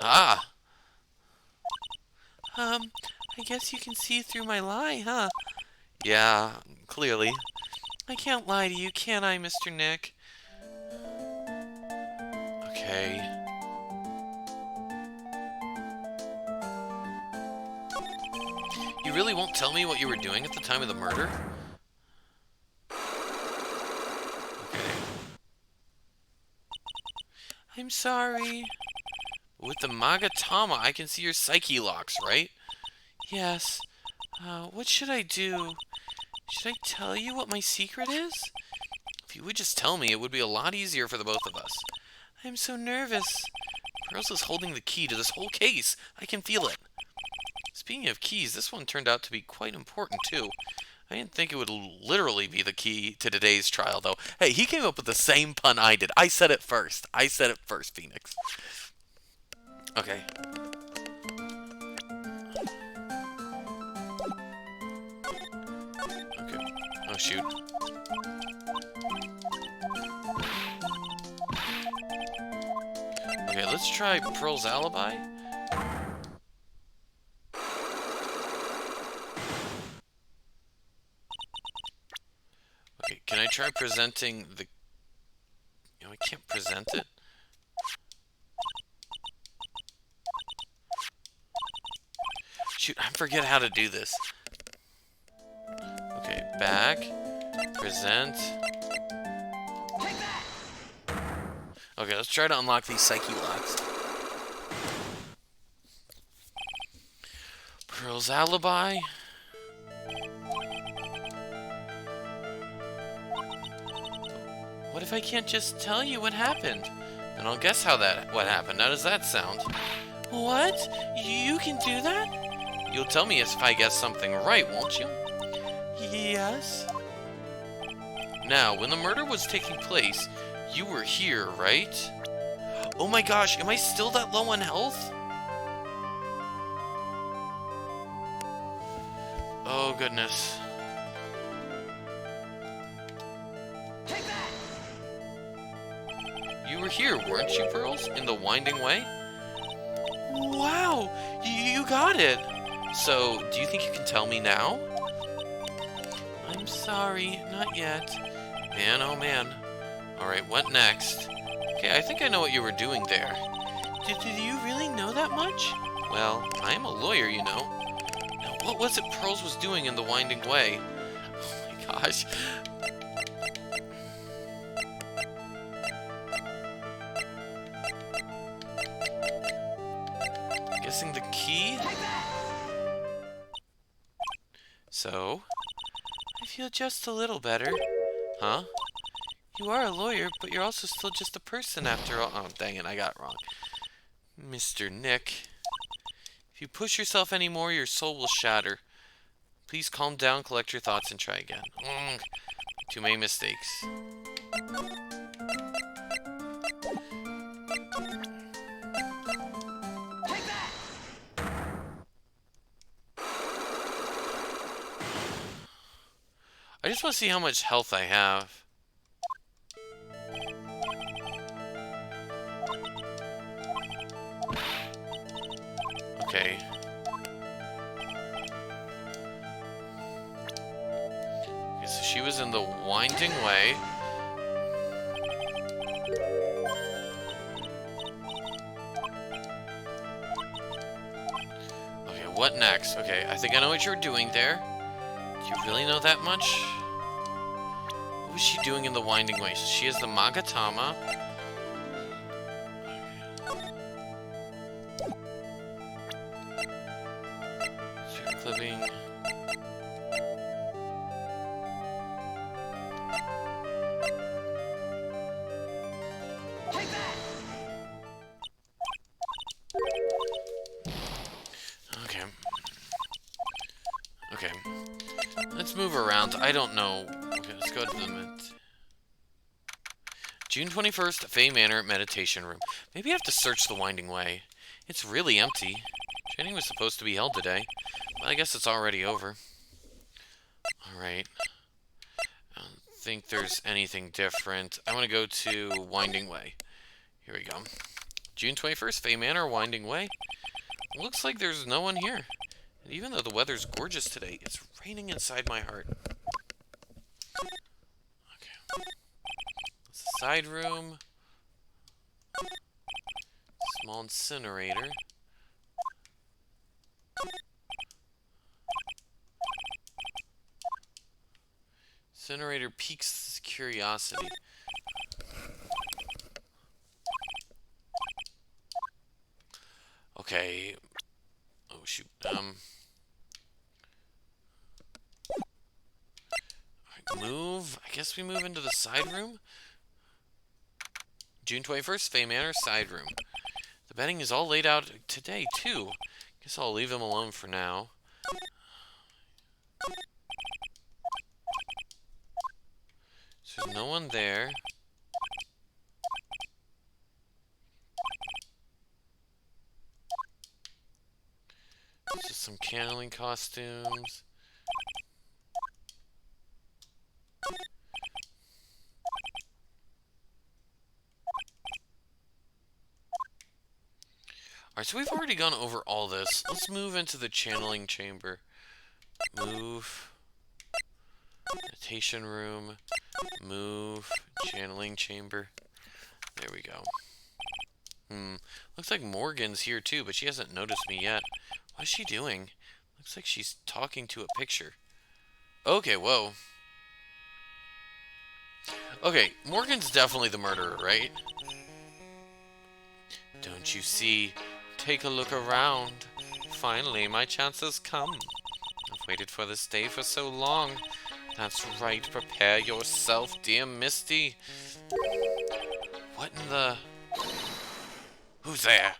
Ah! I guess you can see through my lie, huh? Yeah, clearly. I can't lie to you, can I, Mr. Nick? Okay. You really won't tell me what you were doing at the time of the murder? Okay. I'm sorry. With the Magatama, I can see your psyche locks, right? Yes. What should I do? Should I tell you what my secret is? If you would just tell me, it would be a lot easier for the both of us. I'm so nervous. Pearls is holding the key to this whole case. I can feel it. Speaking of keys, this one turned out to be quite important, too. I didn't think it would literally be the key to today's trial, though. Hey, he came up with the same pun I did. I said it first. I said it first, Phoenix. Okay. Okay. Oh, shoot. Okay, let's try Pearl's alibi. Okay, can I try presenting the... No, I can't present it. Shoot, I forget how to do this. Okay, back, present. Okay, let's try to unlock these psyche locks. Pearl's alibi. What if I can't just tell you what happened? Then I'll guess what happened. How does that sound? What? You can do that? You'll tell me if I guess something right, won't you? Yes. Now, when the murder was taking place, you were here, right? Oh my gosh, am I still that low on health? Oh goodness. You were here, weren't you, Pearls? In the Winding Way? Wow! You got it! So, do you think you can tell me now? I'm sorry, not yet. Man, oh man. Alright, what next? Okay, I think I know what you were doing there. Did you really know that much? Well, I am a lawyer, you know. Now, what was it Pearls was doing in the Winding Way? Oh my gosh. Guessing the key? So, I feel just a little better. Huh? You are a lawyer, but you're also still just a person after all. Oh, dang it, I got it wrong. Mr. Nick. If you push yourself anymore, your soul will shatter. Please calm down, collect your thoughts, and try again. Too many mistakes. I just want to see how much health I have. Okay. Okay, so she was in the Winding Way. Okay, what next? Okay, I think I know what you're doing there. Do you really know that much? What was she doing in the Winding Way? So she is the Magatama. Clipping. Okay. Okay. Let's move around. I don't know. Okay, let's go to the June 21st, Fey Manor Meditation Room. Maybe I have to search the Winding Way. It's really empty. Training was supposed to be held today. But I guess it's already over. Alright. I don't think there's anything different. I want to go to Winding Way. Here we go. June 21st, Fey Manor, Winding Way. Looks like there's no one here. And even though the weather's gorgeous today, it's raining inside my heart. Okay. It's a side room. Small incinerator. Incinerator piques curiosity. Okay. Oh shoot. guess we move into the side room? June 21st, Faye Manor, side room. The bedding is all laid out today, too. Guess I'll leave them alone for now. So there's no one there. Just some channeling costumes. Alright, so we've already gone over all this. Let's move into the channeling chamber. Move. Meditation room. Move. Channeling chamber. There we go. Looks like Morgan's here too, but she hasn't noticed me yet. What is she doing? Looks like she's talking to a picture. Okay, whoa. Okay, Morgan's definitely the murderer, right? Don't you see? Take a look around. Finally, my chance has come. I've waited for this day for so long. That's right, prepare yourself, dear Misty. What in the... Who's there?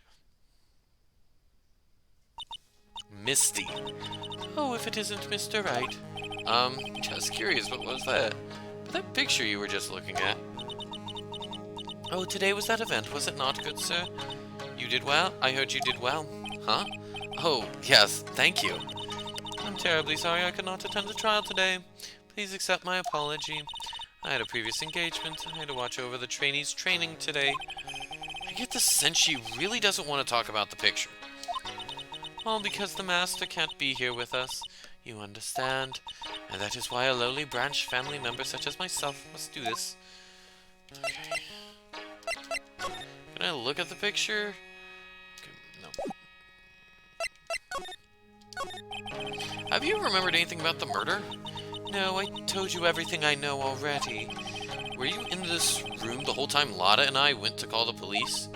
Misty. Oh, if it isn't Mr. Wright. Just curious, what was that? That picture you were just looking at. Oh, today was that event, was it not, good sir? You did well? I heard you did well. Huh? Oh, yes, thank you. I'm terribly sorry I could not attend the trial today. Please accept my apology. I had a previous engagement. I had to watch over the trainees' training today. I get the sense she really doesn't want to talk about the picture. All because the master can't be here with us. You understand. And that is why a lowly branch family member such as myself must do this. Okay. Can I look at the picture? Okay, no. Have you remembered anything about the murder? No, I told you everything I know already. Were you in this room the whole time Lotta and I went to call the police?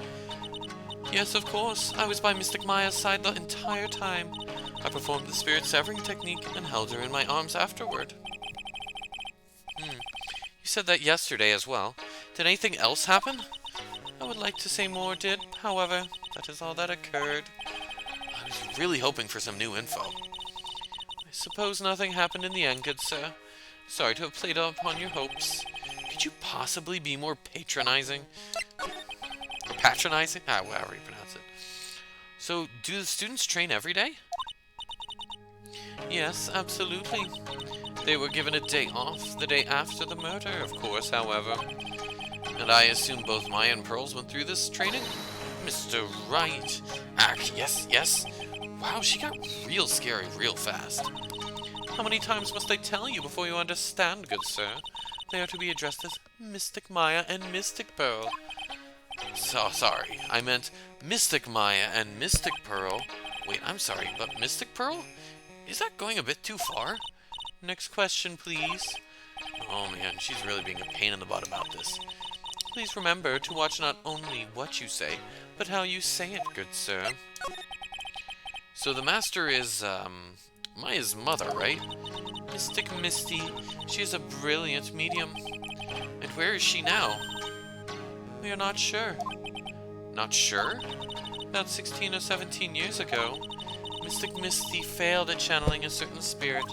Yes, of course. I was by Mystic Maya's side the entire time. I performed the spirit severing technique and held her in my arms afterward. You said that yesterday as well. Did anything else happen? I would like to say more did, however, that is all that occurred. I was really hoping for some new info. I suppose nothing happened in the end, good sir. Sorry to have played upon your hopes. Could you possibly be more patronizing? Or patronizing? However you pronounce it. So, do the students train every day? Yes, absolutely. They were given a day off the day after the murder, of course, however. And I assume both Maya and Pearls went through this training? Mr. Wright. Yes, yes. Wow, she got real scary real fast. How many times must I tell you before you understand, good sir? They are to be addressed as Mystic Maya and Mystic Pearl. So, sorry, I meant Mystic Maya and Mystic Pearl. Wait, I'm sorry, but Mystic Pearl? Is that going a bit too far? Next question, please. Oh man, she's really being a pain in the butt about this. Please remember to watch not only what you say, but how you say it, good sir. So the master is, Maya's mother, right? Mystic Misty. She is a brilliant medium. And where is she now? We are not sure. Not sure? About 16 or 17 years ago, Mystic Misty failed at channeling a certain spirit,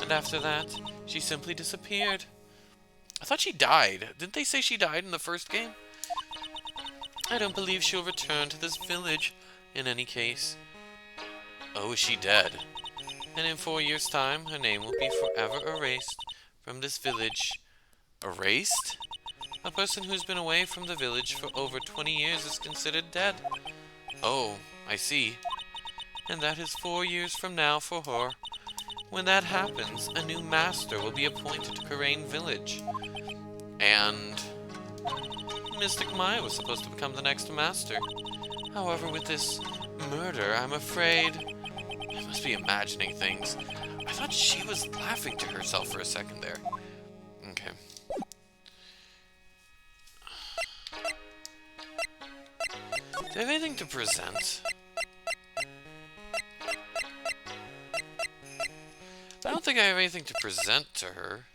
and after that, she simply disappeared. I thought she died. Didn't they say she died in the first game? I don't believe she'll return to this village, in any case. Oh, is she dead? And in 4 years' time, her name will be forever erased from this village. Erased? A person who's been away from the village for over 20 years is considered dead. Oh, I see. And that is 4 years from now for her. When that happens, a new master will be appointed to Karain Village. And Mystic Maya was supposed to become the next master. However, with this murder, I'm afraid... I must be imagining things. I thought she was laughing to herself for a second there. Okay. Do I have anything to present? I don't think I have anything to present to her.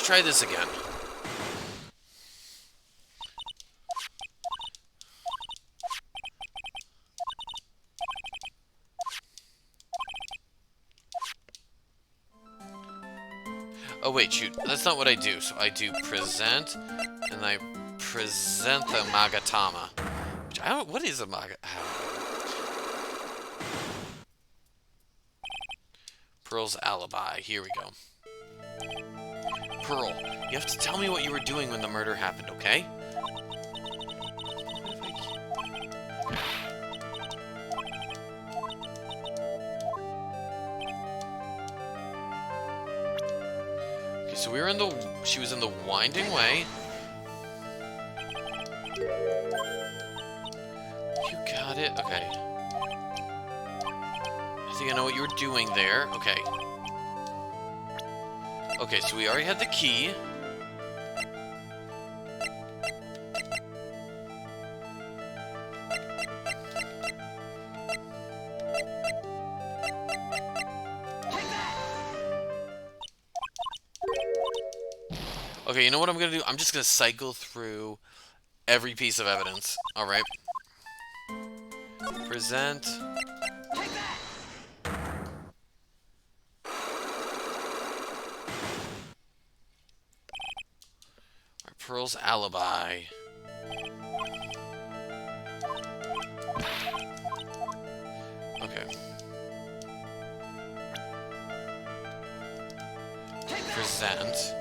try this again. Oh wait, shoot. That's not what I do. So I do present, and I present the Magatama. Which I don't... What is a Maga... Pearl's alibi. Here we go. Pearl, you have to tell me what you were doing when the murder happened, okay? Okay, so we were in the... She was in the Winding Way. You got it? Okay. I think I know what you were doing there. Okay. Okay, so we already had the key. Okay, you know what I'm gonna do? I'm just gonna cycle through every piece of evidence. Alright. Present. Pearl's alibi. Okay. Present.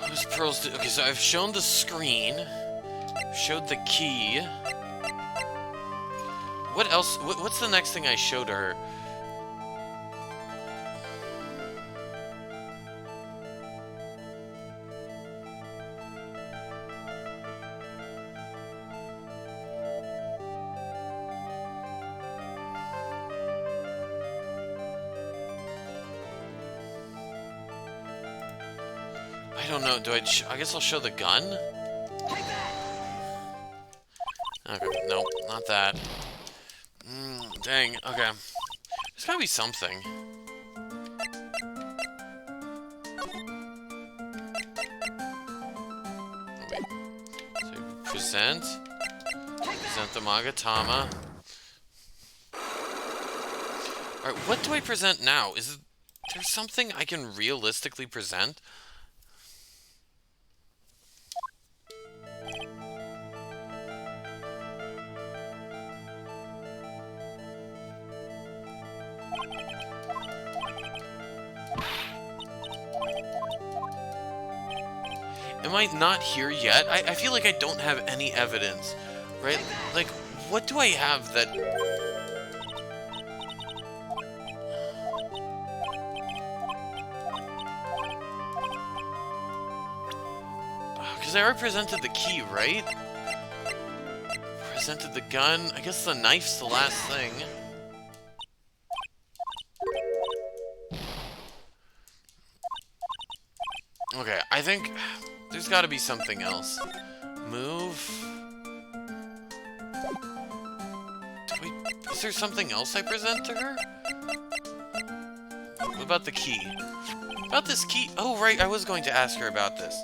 Who's Pearl's... Okay, so I've shown the screen. Showed the key. What else? What's the next thing I showed her? I don't know. I guess I'll show the gun? Okay, nope, not that. Dang, okay. There's gotta be something. Okay. So present the Magatama. Alright, what do I present now? Is there something I can realistically present? Am I not here yet? I feel like I don't have any evidence, right? Like, what do I have that... Because I already presented the key, right? Presented the gun. I guess the knife's the last thing. Okay, I think... There's gotta be something else. Move. Is there something else I present to her? What about the key? About this key? Oh, right, I was going to ask her about this.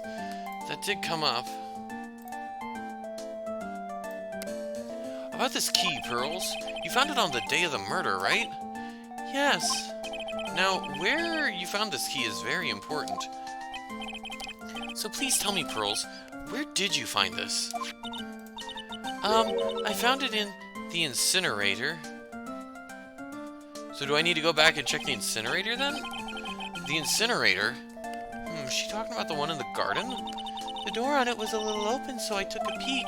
That did come up. About this key, Pearls. You found it on the day of the murder, right? Yes. Now, where you found this key is very important. So please tell me, Pearls, where did you find this? I found it in the incinerator. So do I need to go back and check the incinerator then? The incinerator? Is she talking about the one in the garden? The door on it was a little open, so I took a peek.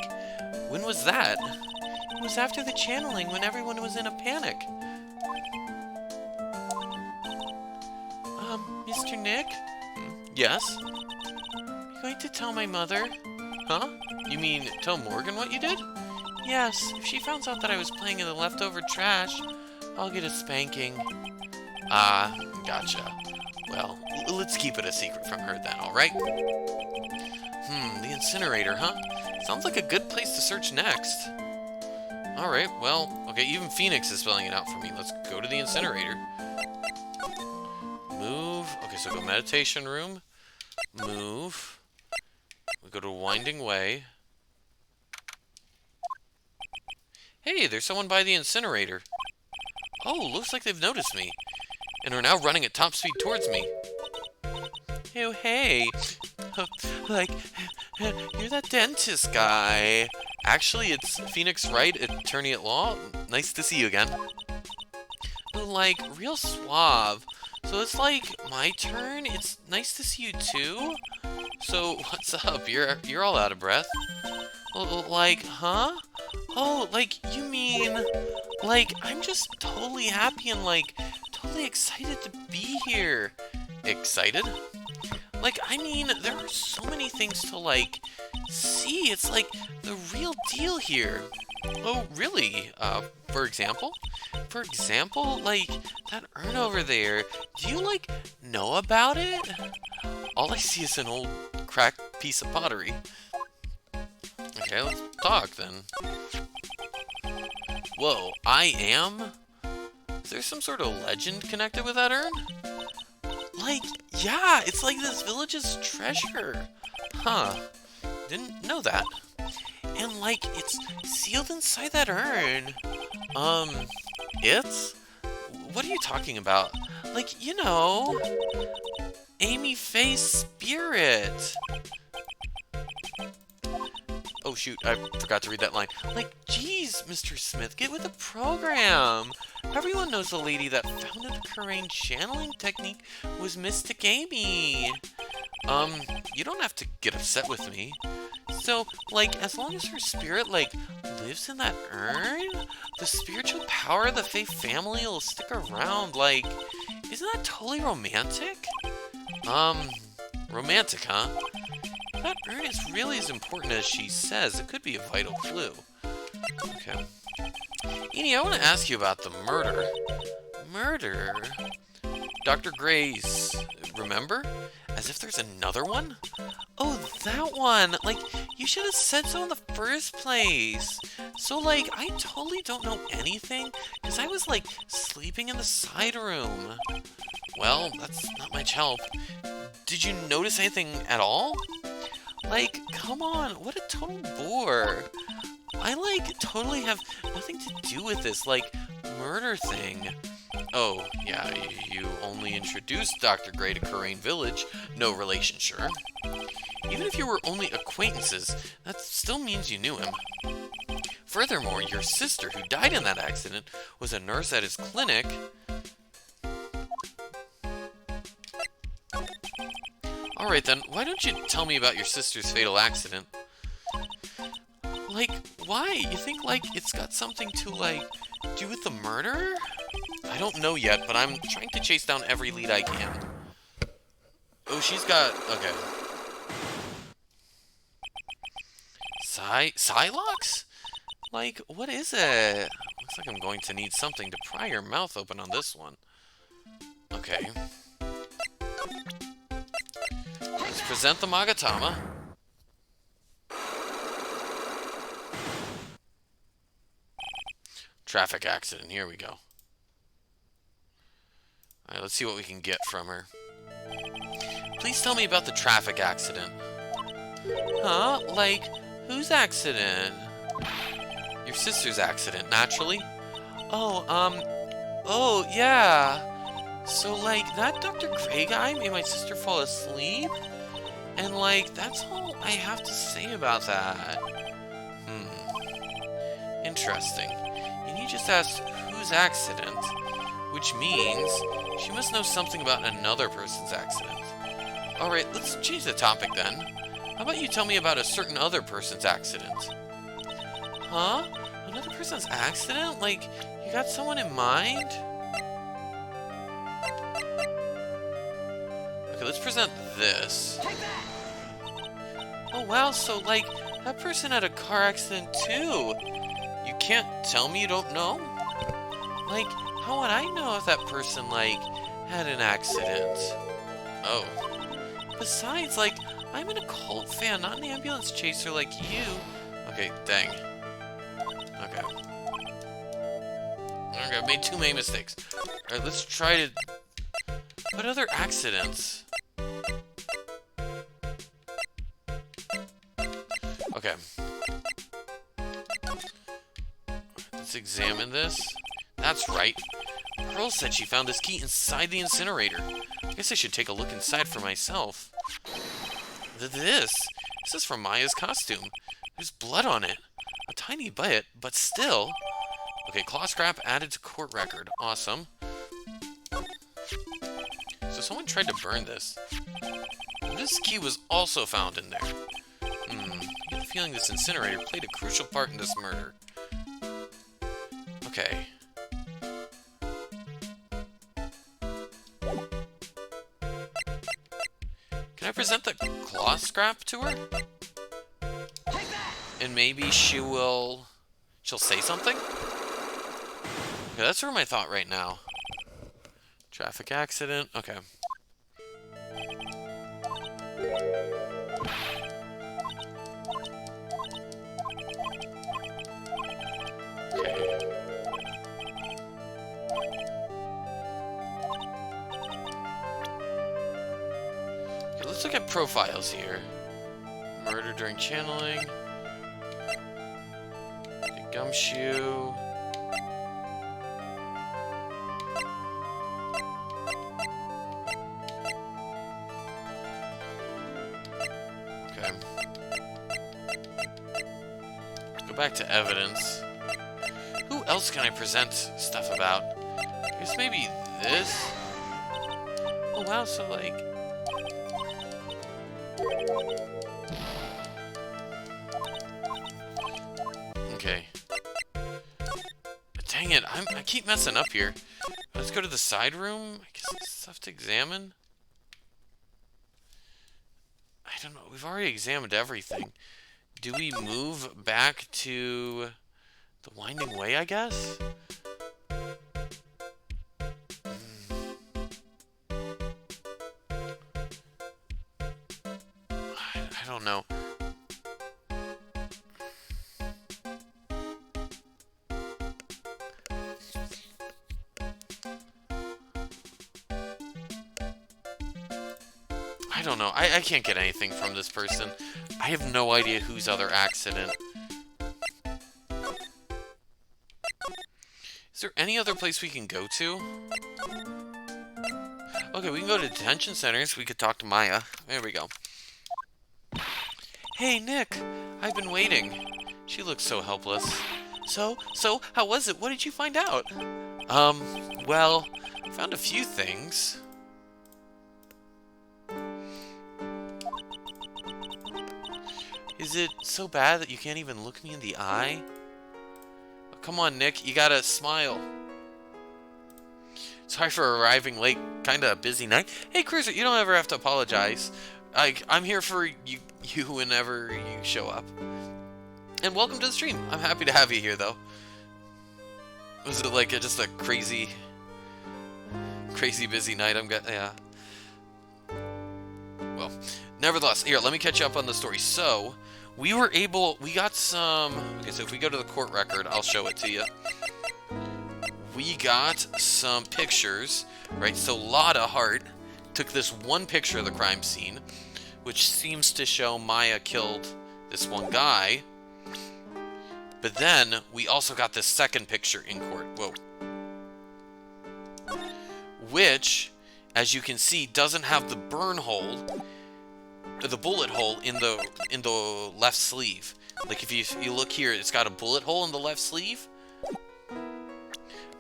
When was that? It was after the channeling, when everyone was in a panic. Mr. Nick? Yes? Going to tell my mother? Huh? You mean tell Morgan what you did? Yes, if she finds out that I was playing in the leftover trash, I'll get a spanking. Ah, gotcha. Well, let's keep it a secret from her then, alright? The incinerator, huh? Sounds like a good place to search next. Alright, well, okay, even Phoenix is spelling it out for me. Let's go to the incinerator. Move. Okay, so go meditation room. Move. We go to Winding Way. Hey, there's someone by the incinerator. Oh, looks like they've noticed me. And are now running at top speed towards me. Oh, hey. Like, you're that dentist guy. Actually, it's Phoenix Wright, attorney at law. Nice to see you again. Like, real suave. So it's like my turn? It's nice to see you too? So, what's up? You're all out of breath. Like, huh? Oh, like, you mean... Like, I'm just totally happy and, like, totally excited to be here. Excited? Like, I mean, there are so many things to, like, see. It's, like, the real deal here. Oh, really? For example? For example, like, that urn over there. Do you, like, know about it? All I see is an old, cracked piece of pottery. Okay, let's talk, then. Whoa, I am? Is there some sort of legend connected with that urn? Like, yeah, it's like this village's treasure. Huh. Didn't know that. And, like, it's sealed inside that urn. It's? What are you talking about? Like, you know, Amy Faye's spirit. Oh, shoot, I forgot to read that line. Like, geez, Mr. Smith, get with the program. Everyone knows the lady that founded the Karain channeling technique was Mystic Amy. You don't have to get upset with me. So, like, as long as her spirit, like, lives in that urn, the spiritual power of the Faye family will stick around. Like, isn't that totally romantic? Romantic, huh? That urn is really as important as she says. It could be a vital clue. Okay. Edie, I want to ask you about the murder. Murder? Dr. Gray's, remember? As if there's another one? Oh, that one! Like, you should have said so in the first place! So, like, I totally don't know anything, because I was, like, sleeping in the side room. Well, that's not much help. Did you notice anything at all? Like, come on, what a total bore. I, like, totally have nothing to do with this, like, murder thing. Oh, yeah, you only introduced Dr. Gray to Karain Village. No relation, sure. Even if you were only acquaintances, that still means you knew him. Furthermore, your sister, who died in that accident, was a nurse at his clinic. Alright then, why don't you tell me about your sister's fatal accident? Like, why? You think, like, it's got something to, like, do with the murder? I don't know yet, but I'm trying to chase down every lead I can. Oh, she's got... okay. Psylocke? Like, what is it? Looks like I'm going to need something to pry your mouth open on this one. Okay. Let's present the Magatama. Traffic accident, here we go. Alright, let's see what we can get from her. Please tell me about the traffic accident. Huh? Like, whose accident? Your sister's accident, naturally. Oh, yeah. So, like, that Dr. Gray guy made my sister fall asleep? And, like, that's all I have to say about that. Interesting. And you just asked whose accident, which means she must know something about another person's accident. Alright, let's change the topic then. How about you tell me about a certain other person's accident? Huh? Another person's accident? Like, you got someone in mind? Okay, let's present this. Oh wow, so like, that person had a car accident too. You can't tell me you don't know? Like, how would I know if that person, like, had an accident? Oh. Besides, like, I'm an occult fan, not an ambulance chaser like you. Okay, dang. Okay. Okay, I made too many mistakes. Alright, let's try to... What other accidents? Okay. Let's examine this. That's right. Pearl said she found this key inside the incinerator. I guess I should take a look inside for myself. This is from Maya's costume. There's blood on it. A tiny bit, but still. Okay, claw scrap added to court record. Awesome. So someone tried to burn this. This key was also found in there. I get the feeling this incinerator played a crucial part in this murder. Okay. Can I present the claw scrap to her? And maybe she'll say something? Okay, that's sort of my thought right now. Traffic accident, okay. Okay, let's look at profiles here. Murder during channeling. The gumshoe. Okay. Go back to evidence. Who else can I present stuff about? I guess maybe this? Oh wow, so like... Okay. Dang it, I keep messing up here. Let's go to the side room. I guess it's stuff to examine. I don't know, we've already examined everything. Do we move back to the Winding Way, I guess? I don't know. I don't know. I can't get anything from this person. I have no idea whose other accident. Is there any other place we can go to? Okay, we can go to detention centers. We could talk to Maya. There we go. Hey, Nick. I've been waiting. She looks so helpless. So, how was it? What did you find out? Well, I found a few things. Is it so bad that you can't even look me in the eye? Oh, come on, Nick. You gotta smile. Sorry for arriving late. Kinda a busy night. Hey, Cruiser, you don't ever have to apologize. I'm here for you whenever you show up. And welcome to the stream. I'm happy to have you here, though. Was it like just a crazy busy night? Yeah. Well, nevertheless, here, let me catch you up on the story. So, we got some... Okay, so if we go to the court record, I'll show it to you. We got some pictures, right? So, Lotta Hart took this one picture of the crime scene, which seems to show Maya killed this one guy. But then, we also got this second picture in court. Whoa. Which, as you can see, doesn't have the burn hole, the bullet hole in the left sleeve. Like if you look here, it's got a bullet hole in the left sleeve.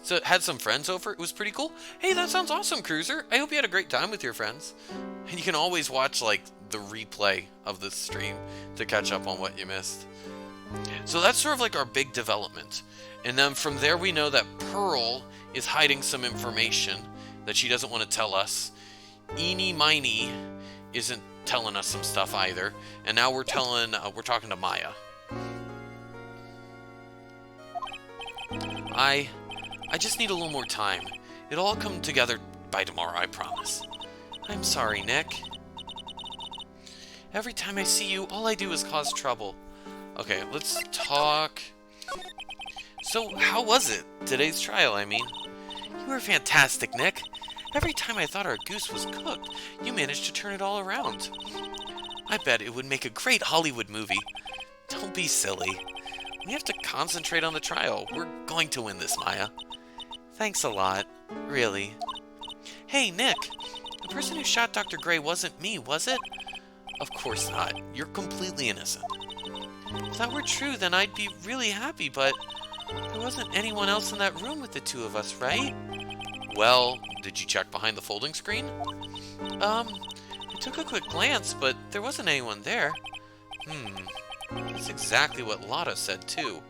So it had some friends over. It was pretty cool. Hey, that sounds awesome, Cruiser. I hope you had a great time with your friends. And you can always watch like the replay of the stream to catch up on what you missed. So that's sort of like our big development. And then from there we know that Pearl is hiding some information that she doesn't want to tell us. Eenie Miney isn't telling us some stuff either. And now we're talking to Maya. I just need a little more time. It'll all come together by tomorrow, I promise. I'm sorry, Nick. Every time I see you, all I do is cause trouble. Okay, let's talk. So, how was it? Today's trial, I mean. You were fantastic, Nick. Every time I thought our goose was cooked, you managed to turn it all around. I bet it would make a great Hollywood movie. Don't be silly. We have to concentrate on the trial. We're going to win this, Maya. Thanks a lot. Really. Hey, Nick. The person who shot Dr. Gray wasn't me, was it? Of course not. You're completely innocent. If that were true, then I'd be really happy, but there wasn't anyone else in that room with the two of us, right? Well, did you check behind the folding screen? I took a quick glance, but there wasn't anyone there. That's exactly what Lotta said, too.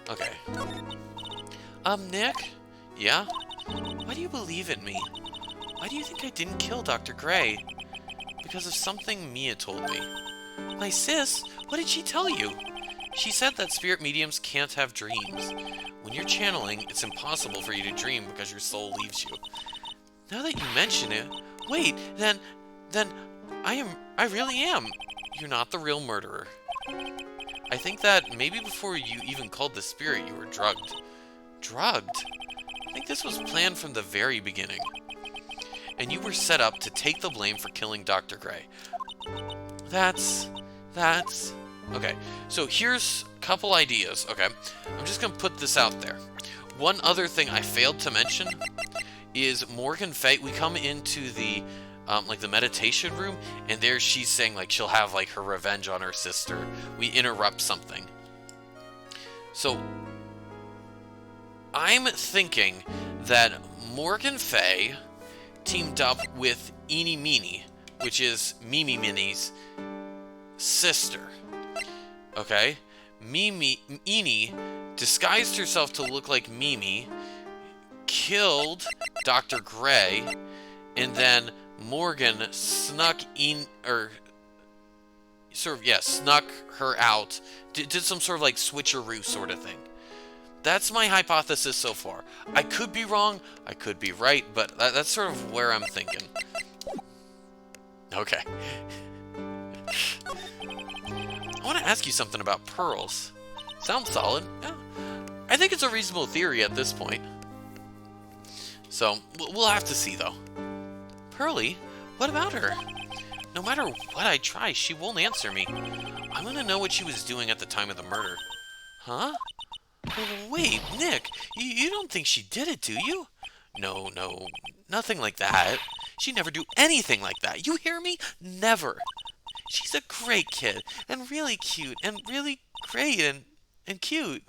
Okay. Nick? Yeah? Why do you believe in me? Why do you think I didn't kill Dr. Gray? Because of something Mia told me. My sis? What did she tell you? She said that spirit mediums can't have dreams. When you're channeling, it's impossible for you to dream because your soul leaves you. Now that you mention it, wait, then I really am. You're not the real murderer. I think that maybe before you even called the spirit, you were drugged. Drugged? I think this was planned from the very beginning. And you were set up to take the blame for killing Dr. Gray. That's... Okay, so here's a couple ideas, okay? I'm just gonna put this out there. One other thing I failed to mention is Morgan Fay. We come into the, like the meditation room, and there she's saying, like, she'll have, like, her revenge on her sister. We interrupt something. So, I'm thinking that Morgan Fay teamed up with Eenie Meenie, which is Mimi Minnie's sister. Okay? Eenie disguised herself to look like Mimi, killed Dr. Gray, and then Morgan snuck snuck her out, did some sort of like switcheroo sort of thing. That's my hypothesis so far. I could be wrong, I could be right, but that's sort of where I'm thinking. Okay. I want to ask you something about pearls. Sounds solid. Yeah. I think it's a reasonable theory at this point. So, we'll have to see, though. Pearly? What about her? No matter what I try, she won't answer me. I want to know what she was doing at the time of the murder. Huh? Wait, Nick, you don't think she did it, do you? No, nothing like that. She'd never do anything like that. You hear me? Never. She's a great kid, and really cute, and really great, and cute.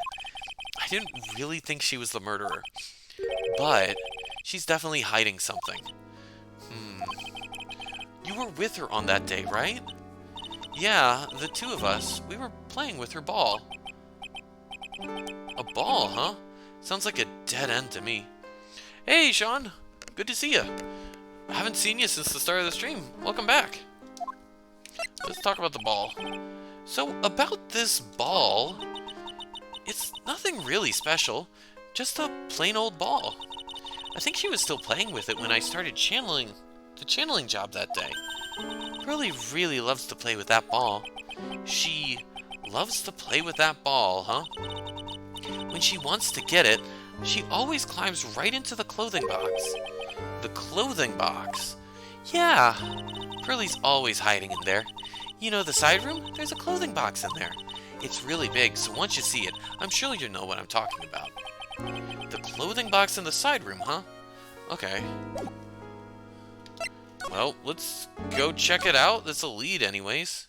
I didn't really think she was the murderer, but she's definitely hiding something. You were with her on that day, right? Yeah, the two of us. We were playing with her ball. A ball, huh? Sounds like a dead end to me. Hey, Sean. Good to see you. I haven't seen you since the start of the stream. Welcome back. Let's talk about the ball. So, about this ball, it's nothing really special. Just a plain old ball. I think she was still playing with it when I started channeling the channeling job that day. Pearly really loves to play with that ball. She loves to play with that ball, huh? When she wants to get it, she always climbs right into the clothing box. The clothing box? Yeah, Pearly's always hiding in there. You know the side room? There's a clothing box in there. It's really big, so once you see it, I'm sure you'll know what I'm talking about. The clothing box in the side room, huh? Okay. Well, let's go check it out. That's a lead anyways.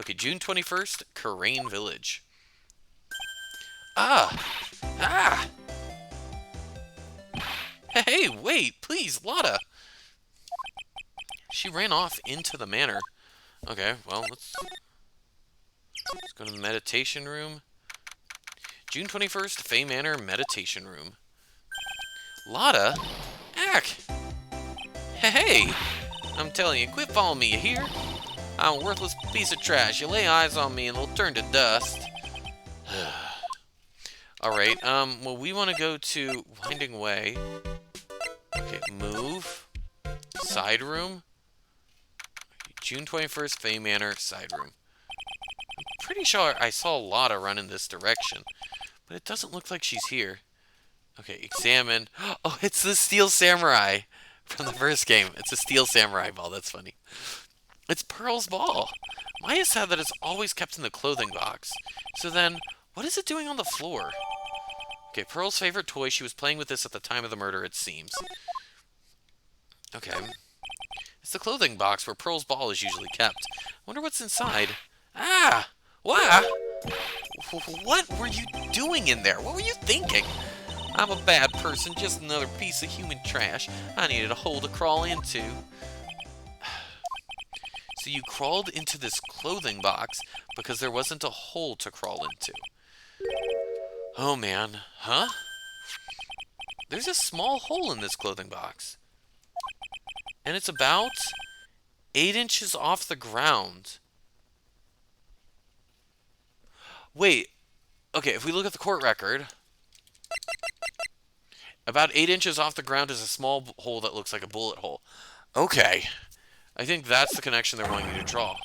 Okay, June 21st, Karain Village. Ah! Hey, wait, please, Lotta! She ran off into the manor. Okay, well, let's go to the meditation room. June 21st, Fay Manor Meditation Room. Lotta? Ack! Hey! I'm telling you, quit following me, you hear? I'm a worthless piece of trash. You lay eyes on me and they'll turn to dust. Alright, well, we want to go to Winding Way. Okay, move. Side room. June 21st, Fay Manor, side room. I'm pretty sure I saw Lotta run in this direction. but it doesn't look like she's here. Okay, examine. Oh, it's the Steel Samurai from the first game. It's a Steel Samurai ball. That's funny. It's Pearl's ball. Maya said that it's always kept in the clothing box. So then, what is it doing on the floor? Okay, Pearl's favorite toy. She was playing with this at the time of the murder, it seems. Okay. It's the clothing box where Pearl's ball is usually kept. I wonder what's inside. Ah! What? What were you doing in there? What were you thinking? I'm a bad person, just another piece of human trash. I needed a hole to crawl into. So you crawled into this clothing box because there wasn't a hole to crawl into. Oh man, huh? There's a small hole in this clothing box. And it's about 8 inches off the ground. Wait, okay, if we look at the court record, about 8 inches off the ground is a small hole that looks like a bullet hole. Okay, I think that's the connection they're wanting you to draw.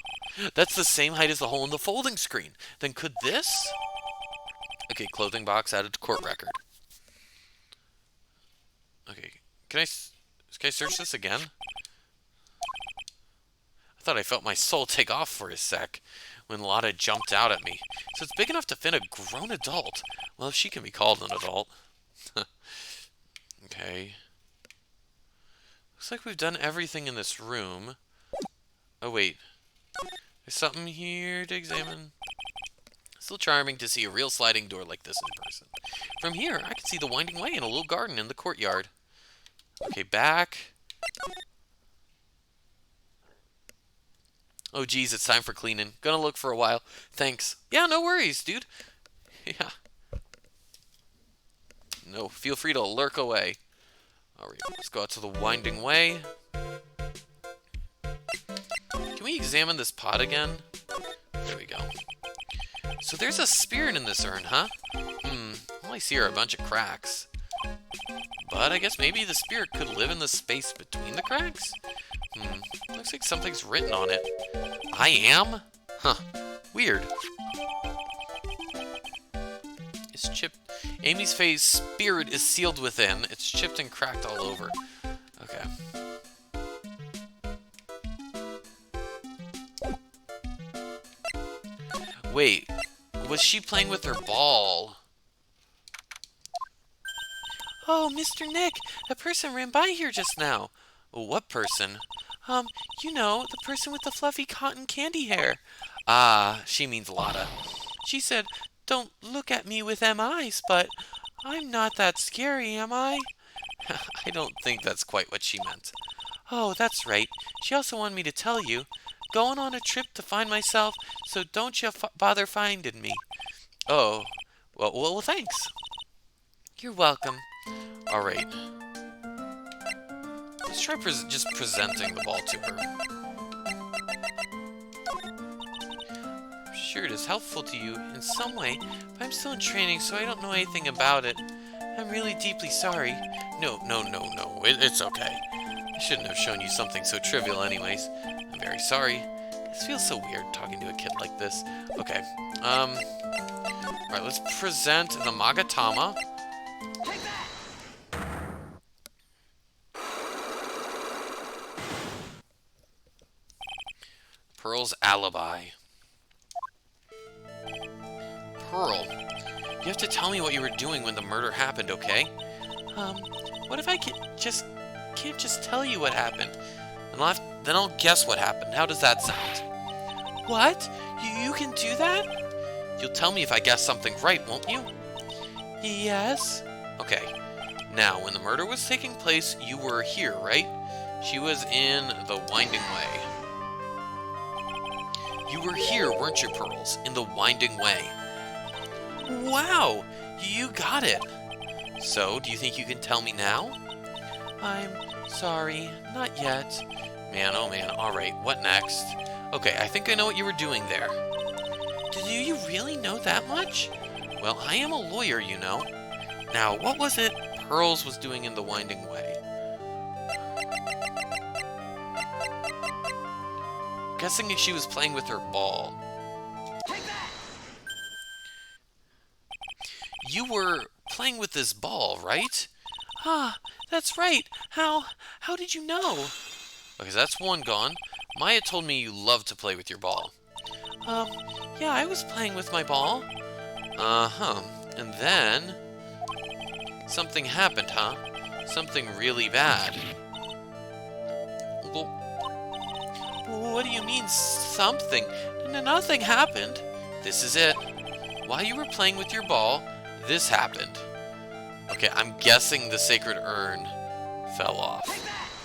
That's the same height as the hole in the folding screen. Then could this? Okay, clothing box added to court record. Okay, can I search this again? I thought I felt my soul take off for a sec when Lotta jumped out at me. So it's big enough to fit a grown adult. Well, if she can be called an adult. Okay. Looks like we've done everything in this room. Oh, wait. There's something here to examine. Still charming to see a real sliding door like this in person. From here, I can see the winding way and a little garden in the courtyard. Okay, back. Oh, geez, it's time for cleaning. Gonna look for a while. Thanks. Yeah, no worries, dude. Yeah. No, feel free to lurk away. Alright, let's go out to the winding way. Can we examine this pot again? There we go. So there's a spirit in this urn, huh? All I see are a bunch of cracks. But I guess maybe the spirit could live in the space between the cracks? Looks like something's written on it. I am? Huh. Weird. It's chipped. Amy's face spirit is sealed within. It's chipped and cracked all over. Okay. Wait. Was she playing with her ball? Oh, Mr. Nick, a person ran by here just now. What person? You know, the person with the fluffy cotton candy hair. Ah, she means Lotta. She said, "Don't look at me with them eyes," but I'm not that scary, am I? I don't think that's quite what she meant. Oh, that's right. She also wanted me to tell you. Going on a trip to find myself, so don't you bother finding me. Oh, well, thanks. You're welcome. Alright. Let's try just presenting the ball to her. Sure, it is helpful to you in some way, but I'm still in training, so I don't know anything about it. I'm really deeply sorry. No. It's okay. I shouldn't have shown you something so trivial anyways. I'm very sorry. This feels so weird talking to a kid like this. Okay. Alright, let's present the Magatama. Pearl's alibi. Pearl, you have to tell me what you were doing when the murder happened, okay? What if I can't just tell you what happened? Then I'll guess what happened. How does that sound? What? You can do that? You'll tell me if I guess something right, won't you? Yes. Okay. Now, when the murder was taking place, you were here, right? She was in the Winding Way. You were here, weren't you, Pearls? In the Winding Way. Wow! You got it! So, do you think you can tell me now? I'm sorry, not yet. Man, oh man, alright, what next? Okay, I think I know what you were doing there. Do you really know that much? Well, I am a lawyer, you know. Now, what was it Pearls was doing in the Winding Way? Guessing if she was playing with her ball. you were playing with this ball, right? Ah, that's right. How did you know? Okay, so that's one gone. Maya told me you love to play with your ball. Yeah, I was playing with my ball. Uh-huh. And then something happened, huh? Something really bad. Well, what do you mean, something? Nothing happened. This is it. While you were playing with your ball, this happened. Okay, I'm guessing the sacred urn fell off.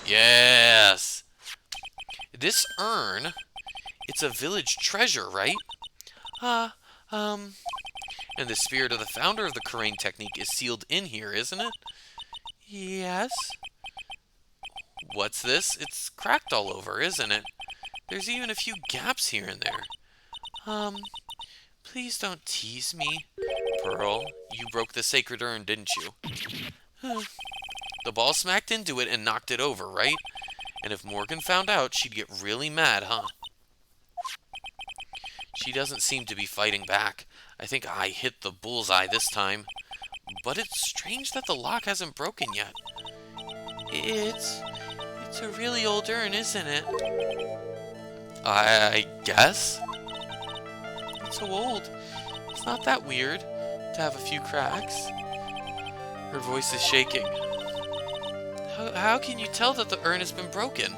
Yes! This urn, it's a village treasure, right? And the spirit of the founder of the Karain technique is sealed in here, isn't it? Yes. What's this? It's cracked all over, isn't it? There's even a few gaps here and there. Please don't tease me. Pearl, you broke the sacred urn, didn't you? The ball smacked into it and knocked it over, right? And if Morgan found out, she'd get really mad, huh? She doesn't seem to be fighting back. I think I hit the bullseye this time. But it's strange that the lock hasn't broken yet. It's a really old urn, isn't it? I guess? It's so old. It's not that weird to have a few cracks. Her voice is shaking. How can you tell that the urn has been broken?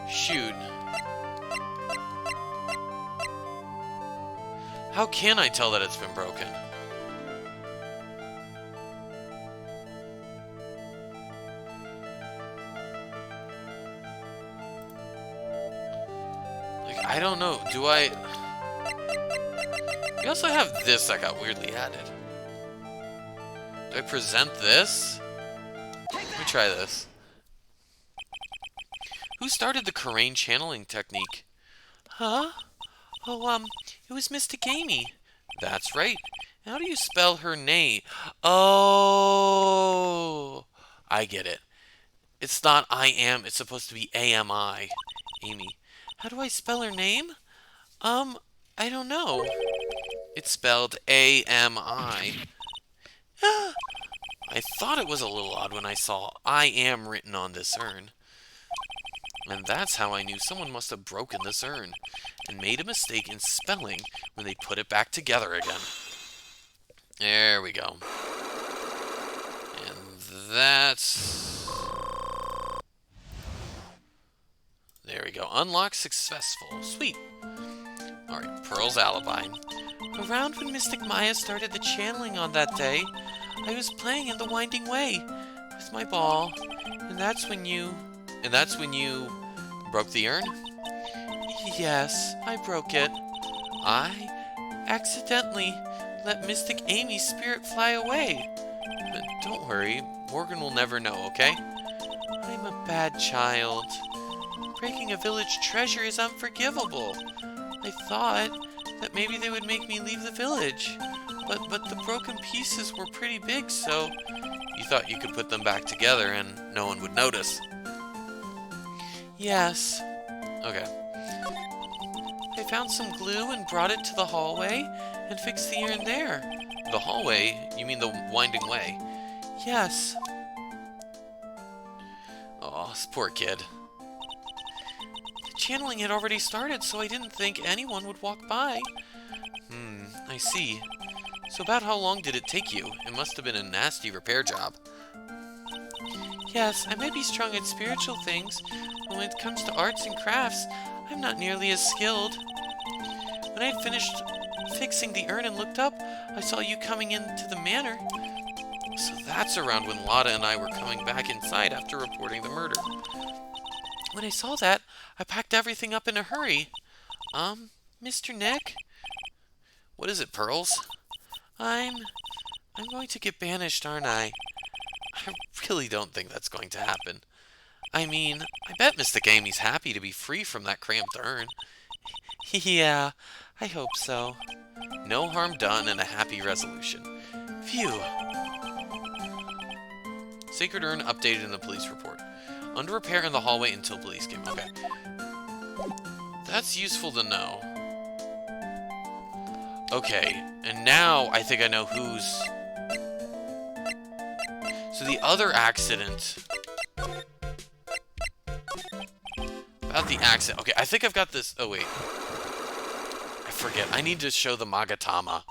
Shoot. How can I tell that it's been broken? Like, I don't know. Do I... We also have this that got weirdly added. Do I present this? Let me try this. Who started the Karain channeling technique? Huh? Oh, it was Mystic Amy. That's right. How do you spell her name? Oh, I get it. It's not I am, it's supposed to be A-M-I. Amy. How do I spell her name? I don't know. It's spelled A-M-I. I thought it was a little odd when I saw I am written on this urn. And that's how I knew someone must have broken this urn and made a mistake in spelling when they put it back together again. There we go. And that's... There we go. Unlock successful. Sweet. Alright, Pearl's alibi. Around when Mystic Maya started the channeling on that day, I was playing in the Winding Way with my ball, and that's when you broke the urn? Yes, I broke it. I accidentally let Mystic Amy's spirit fly away. But don't worry, Morgan will never know, okay? I'm a bad child. Breaking a village treasure is unforgivable. I thought that maybe they would make me leave the village. But the broken pieces were pretty big, so... You thought you could put them back together and no one would notice. Yes. Okay. I found some glue and brought it to the hallway and fixed the urn there. The hallway? You mean the Winding Way? Yes. Oh, this poor kid. The channeling had already started, so I didn't think anyone would walk by. I see. So about how long did it take you? It must have been a nasty repair job. Yes, I may be strong at spiritual things, but when it comes to arts and crafts, I'm not nearly as skilled. When I had finished fixing the urn and looked up, I saw you coming into the manor. So that's around when Lotta and I were coming back inside after reporting the murder. When I saw that, I packed everything up in a hurry. Mr. Nick? What is it, Pearls? I'm going to get banished, aren't I? I really don't think that's going to happen. I mean, I bet Mystic Amy's happy to be free from that cramped urn. Yeah, I hope so. No harm done and a happy resolution. Phew. Sacred urn updated in the police report. Under repair in the hallway until police came. Okay. That's useful to know. Okay, and now I think I know who's... So the other accident... About the accident... Okay, I think I've got this... Oh, wait. I forget. I need to show the Magatama.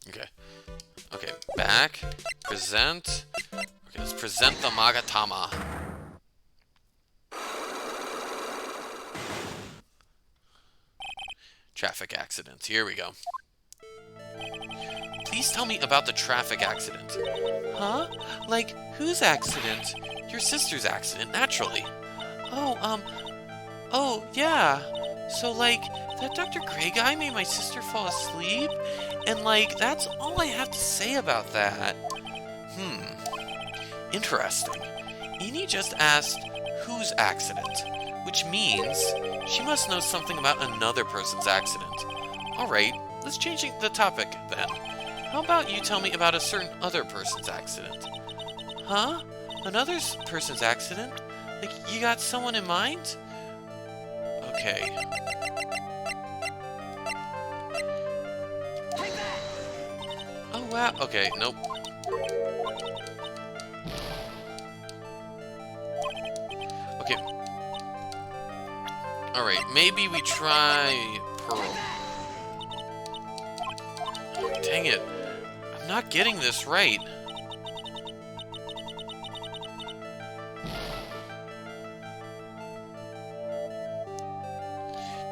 Okay. Okay, back. Present. Okay, let's present the Magatama. Traffic accident. Here we go. Please tell me about the traffic accident. Huh? Like, whose accident? Your sister's accident, naturally. Oh, yeah. So, like, that Dr. Gray guy made my sister fall asleep? And, like, that's all I have to say about that. Interesting. Eni just asked, whose accident? Which means she must know something about another person's accident. Alright, let's change the topic then. How about you tell me about a certain other person's accident? Huh? Another person's accident? Like, you got someone in mind? Okay. Oh, wow. Okay, nope. Okay. Alright, maybe we try Pearl. Dang it. I'm not getting this right.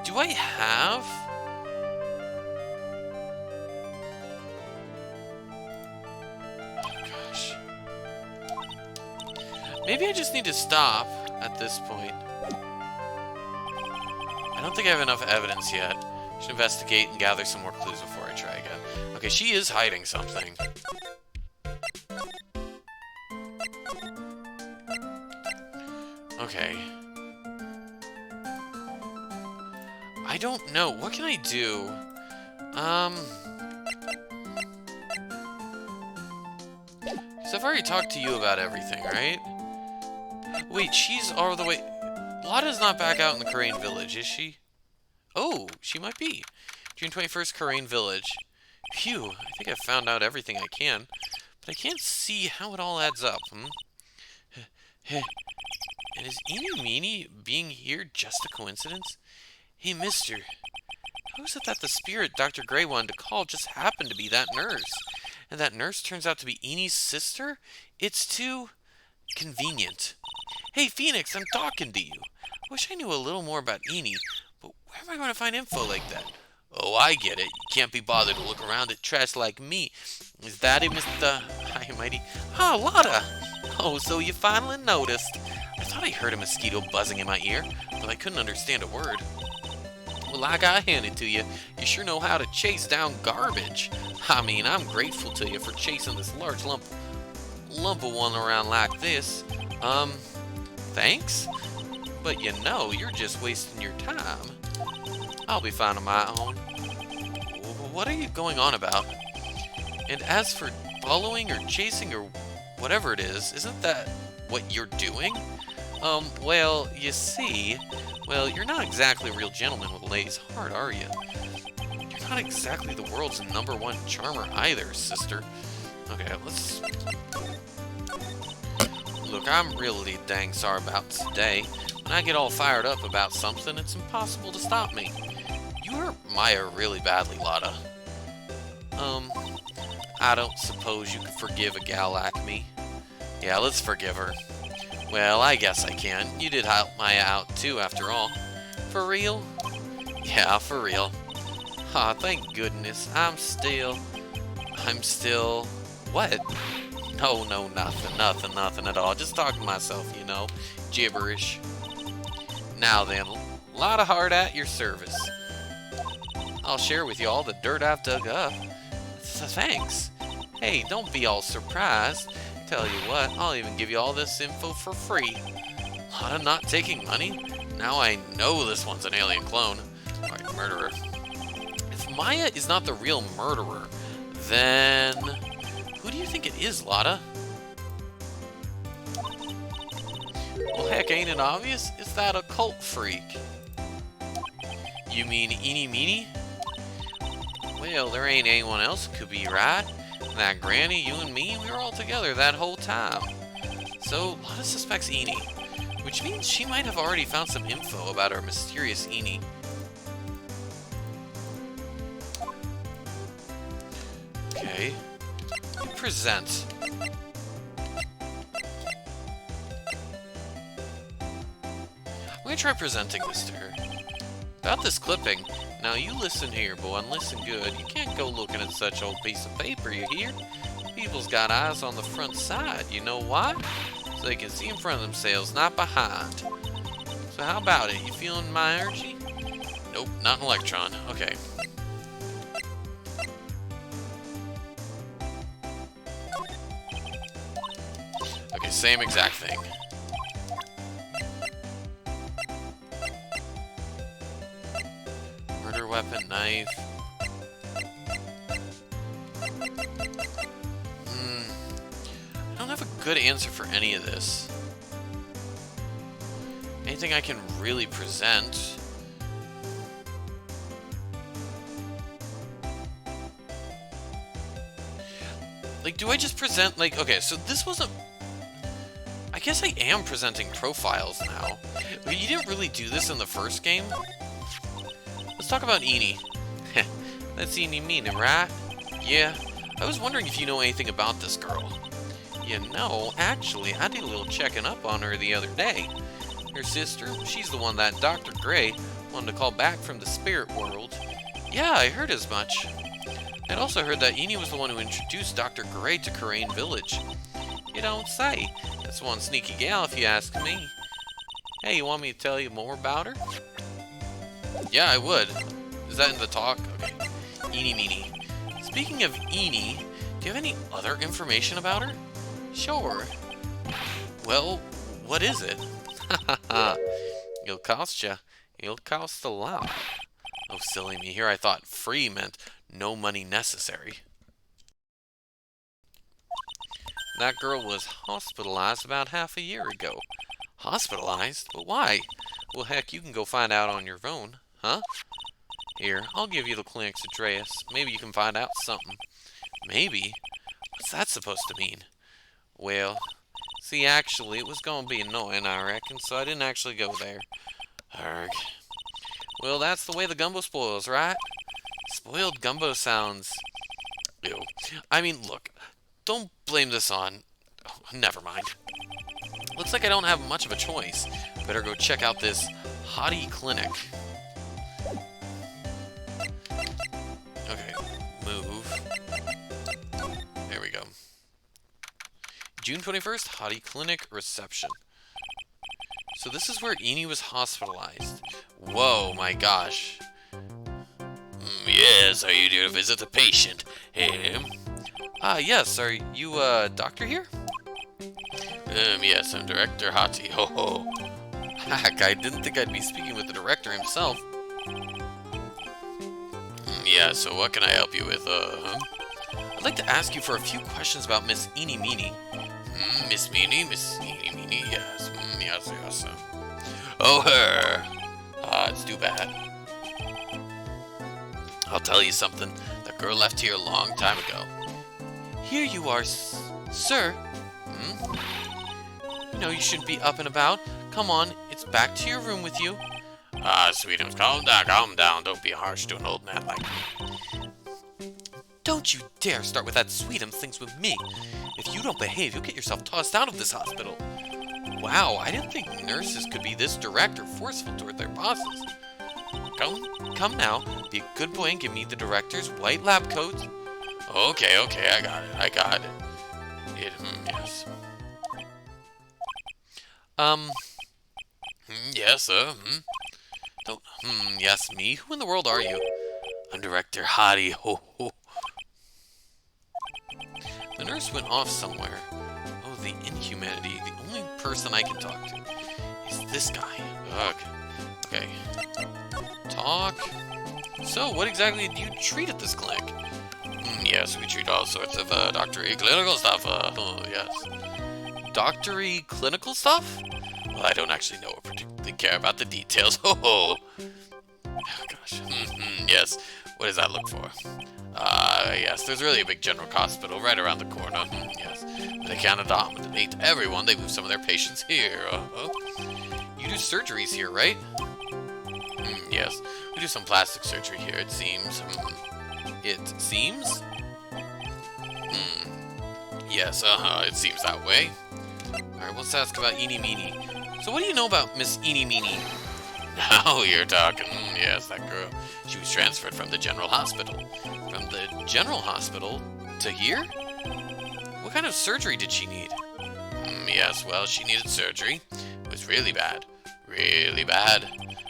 Do I have... Oh, gosh. Maybe I just need to stop at this point. I don't think I have enough evidence yet. I should investigate and gather some more clues before I try again. Okay, she is hiding something. Okay. I don't know. What can I do? Because I've already talked to you about everything, right? Wait, she's all the way... Lotta's not back out in the Karain village, is she? Oh, she might be. June 21st, Karain village. Phew, I think I've found out everything I can. But I can't see how it all adds up, And is Eeny Meeny being here just a coincidence? Hey, mister. How is it that the spirit Dr. Gray wanted to call just happened to be that nurse? And that nurse turns out to be Eeny's sister? It's too... convenient. Hey, Phoenix, I'm talking to you. I wish I knew a little more about Eeny, but where am I going to find info like that? Oh, I get it. You can't be bothered to look around at trash like me. Is that it, Mr. High and Mighty? Ah, Lotta! Oh, so you finally noticed. I thought I heard a mosquito buzzing in my ear, but I couldn't understand a word. Well, I gotta hand it to you. You sure know how to chase down garbage. I mean, I'm grateful to you for chasing this large lump of one around like this. Thanks? But you know, you're just wasting your time. I'll be fine on my own. What are you going on about? And as for following or chasing or whatever it is, isn't that what you're doing? Well, you see, well, you're not exactly a real gentleman with a lady's heart, are you? You're not exactly the world's #1 charmer either, sister. Okay, let's... Look, I'm really dang sorry about today. When I get all fired up about something, it's impossible to stop me. You hurt Maya really badly, Lotta. I don't suppose you could forgive a gal like me. Yeah, let's forgive her. Well, I guess I can. You did help Maya out too, after all. For real? Yeah, for real. Aw, thank goodness. I'm still... What? No, nothing at all. Just talking to myself, you know. Gibberish. Now then, lot of heart at your service. I'll share with you all the dirt I've dug up. Thanks. Hey, don't be all surprised. Tell you what, I'll even give you all this info for free. Lotta not taking money? Now I know this one's an alien clone. Alright, murderer. If Maya is not the real murderer, then... Who do you think it is, Lotta? Well, heck, ain't it obvious? Is that a cult freak? You mean Eeny Meeny? Well, there ain't anyone else who could be, right? That Granny, you and me, we were all together that whole time. So, Lotta suspects Eeny, which means she might have already found some info about our mysterious Eeny. Okay. Present. I'm gonna try presenting this to her. About this clipping. Now you listen here, boy, and listen good. You can't go looking at such old piece of paper, you hear? People's got eyes on the front side. You know why? So they can see in front of themselves, not behind. So how about it? You feeling my energy? Nope, not an electron. Okay. Okay, same exact thing. Murder weapon, knife. I don't have a good answer for any of this. Anything I can really present. Like, do I just present, like, okay, so this wasn't... I guess I am presenting profiles now. But you didn't really do this in the first game. Let's talk about Eeny. That's Eeny Meeny, right? Yeah, I was wondering if you know anything about this girl. You know, actually, I did a little checking up on her the other day. Her sister, she's the one that Dr. Gray wanted to call back from the spirit world. Yeah, I heard as much. I'd also heard that Eeny was the one who introduced Dr. Gray to Kurain Village. You don't say. That's one sneaky gal if you ask me. Hey, you want me to tell you more about her? Yeah, I would. Is that in the talk? Okay. Eeny Meeny. Speaking of Eeny, do you have any other information about her? Sure. Well, what is it? Hahaha. It'll cost ya. It'll cost a lot. Oh, silly me. Here I thought free meant no money necessary. That girl was hospitalized about half a year ago. Hospitalized? But why? Well, heck, you can go find out on your own, huh? Here, I'll give you the clinic's address. Maybe you can find out something. Maybe? What's that supposed to mean? Well, see, actually, it was gonna be annoying, I reckon, so I didn't actually go there. Arg. Well, that's the way the gumbo spoils, right? Spoiled gumbo sounds... Ew. I mean, look, don't blame this on... Oh, never mind. Looks like I don't have much of a choice. Better go check out this Hottie Clinic. Okay, move. There we go. June 21st, Hottie Clinic reception. So this is where Eeny was hospitalized. Whoa, my gosh. Yes, are you here to visit the patient? Yes, are you, doctor here? Yes, I'm Director Hottie. Ho ho. Heck, I didn't think I'd be speaking with the director himself. Yeah, so what can I help you with, I'd like to ask you for a few questions about Miss Eeny Meeny. Miss Eeny Meeny, yes. Yes. Oh, her. It's too bad. I'll tell you something. The girl left here a long time ago. Here you are, sir. You know you shouldn't be up and about. Come on, it's back to your room with you. Sweetums, calm down. Don't be harsh to an old man like me. Don't you dare start with that Sweetums things with me. If you don't behave, you'll get yourself tossed out of this hospital. Wow, I didn't think nurses could be this direct or forceful toward their bosses. Come now, be a good boy and give me the director's white lab coat. Okay, I got it. Yes. Yes, Yes, me? Who in the world are you? I'm Director Hottie. Ho ho. The nurse went off somewhere. Oh, the inhumanity. The only person I can talk to is this guy. Ugh. Okay. Talk. So, what exactly do you treat at this clinic? Yes, we treat all sorts of, doctory clinical stuff, yes. Doctory clinical stuff? Well, I don't actually know or particularly care about the details. Oh, gosh. Yes. What does that look for? Yes, there's really a big general hospital right around the corner. Yes. They can't accommodate everyone. They move some of their patients here. You do surgeries here, right? Yes. We do some plastic surgery here, it seems. It seems? Yes, it seems that way. Alright, let's ask about Eeny Meeny. So what do you know about Miss Eeny Meeny? Now you're talking. Yes, that girl. She was transferred from the general hospital. From the general hospital to here? What kind of surgery did she need? Yes, well, she needed surgery. It was really bad. Really bad.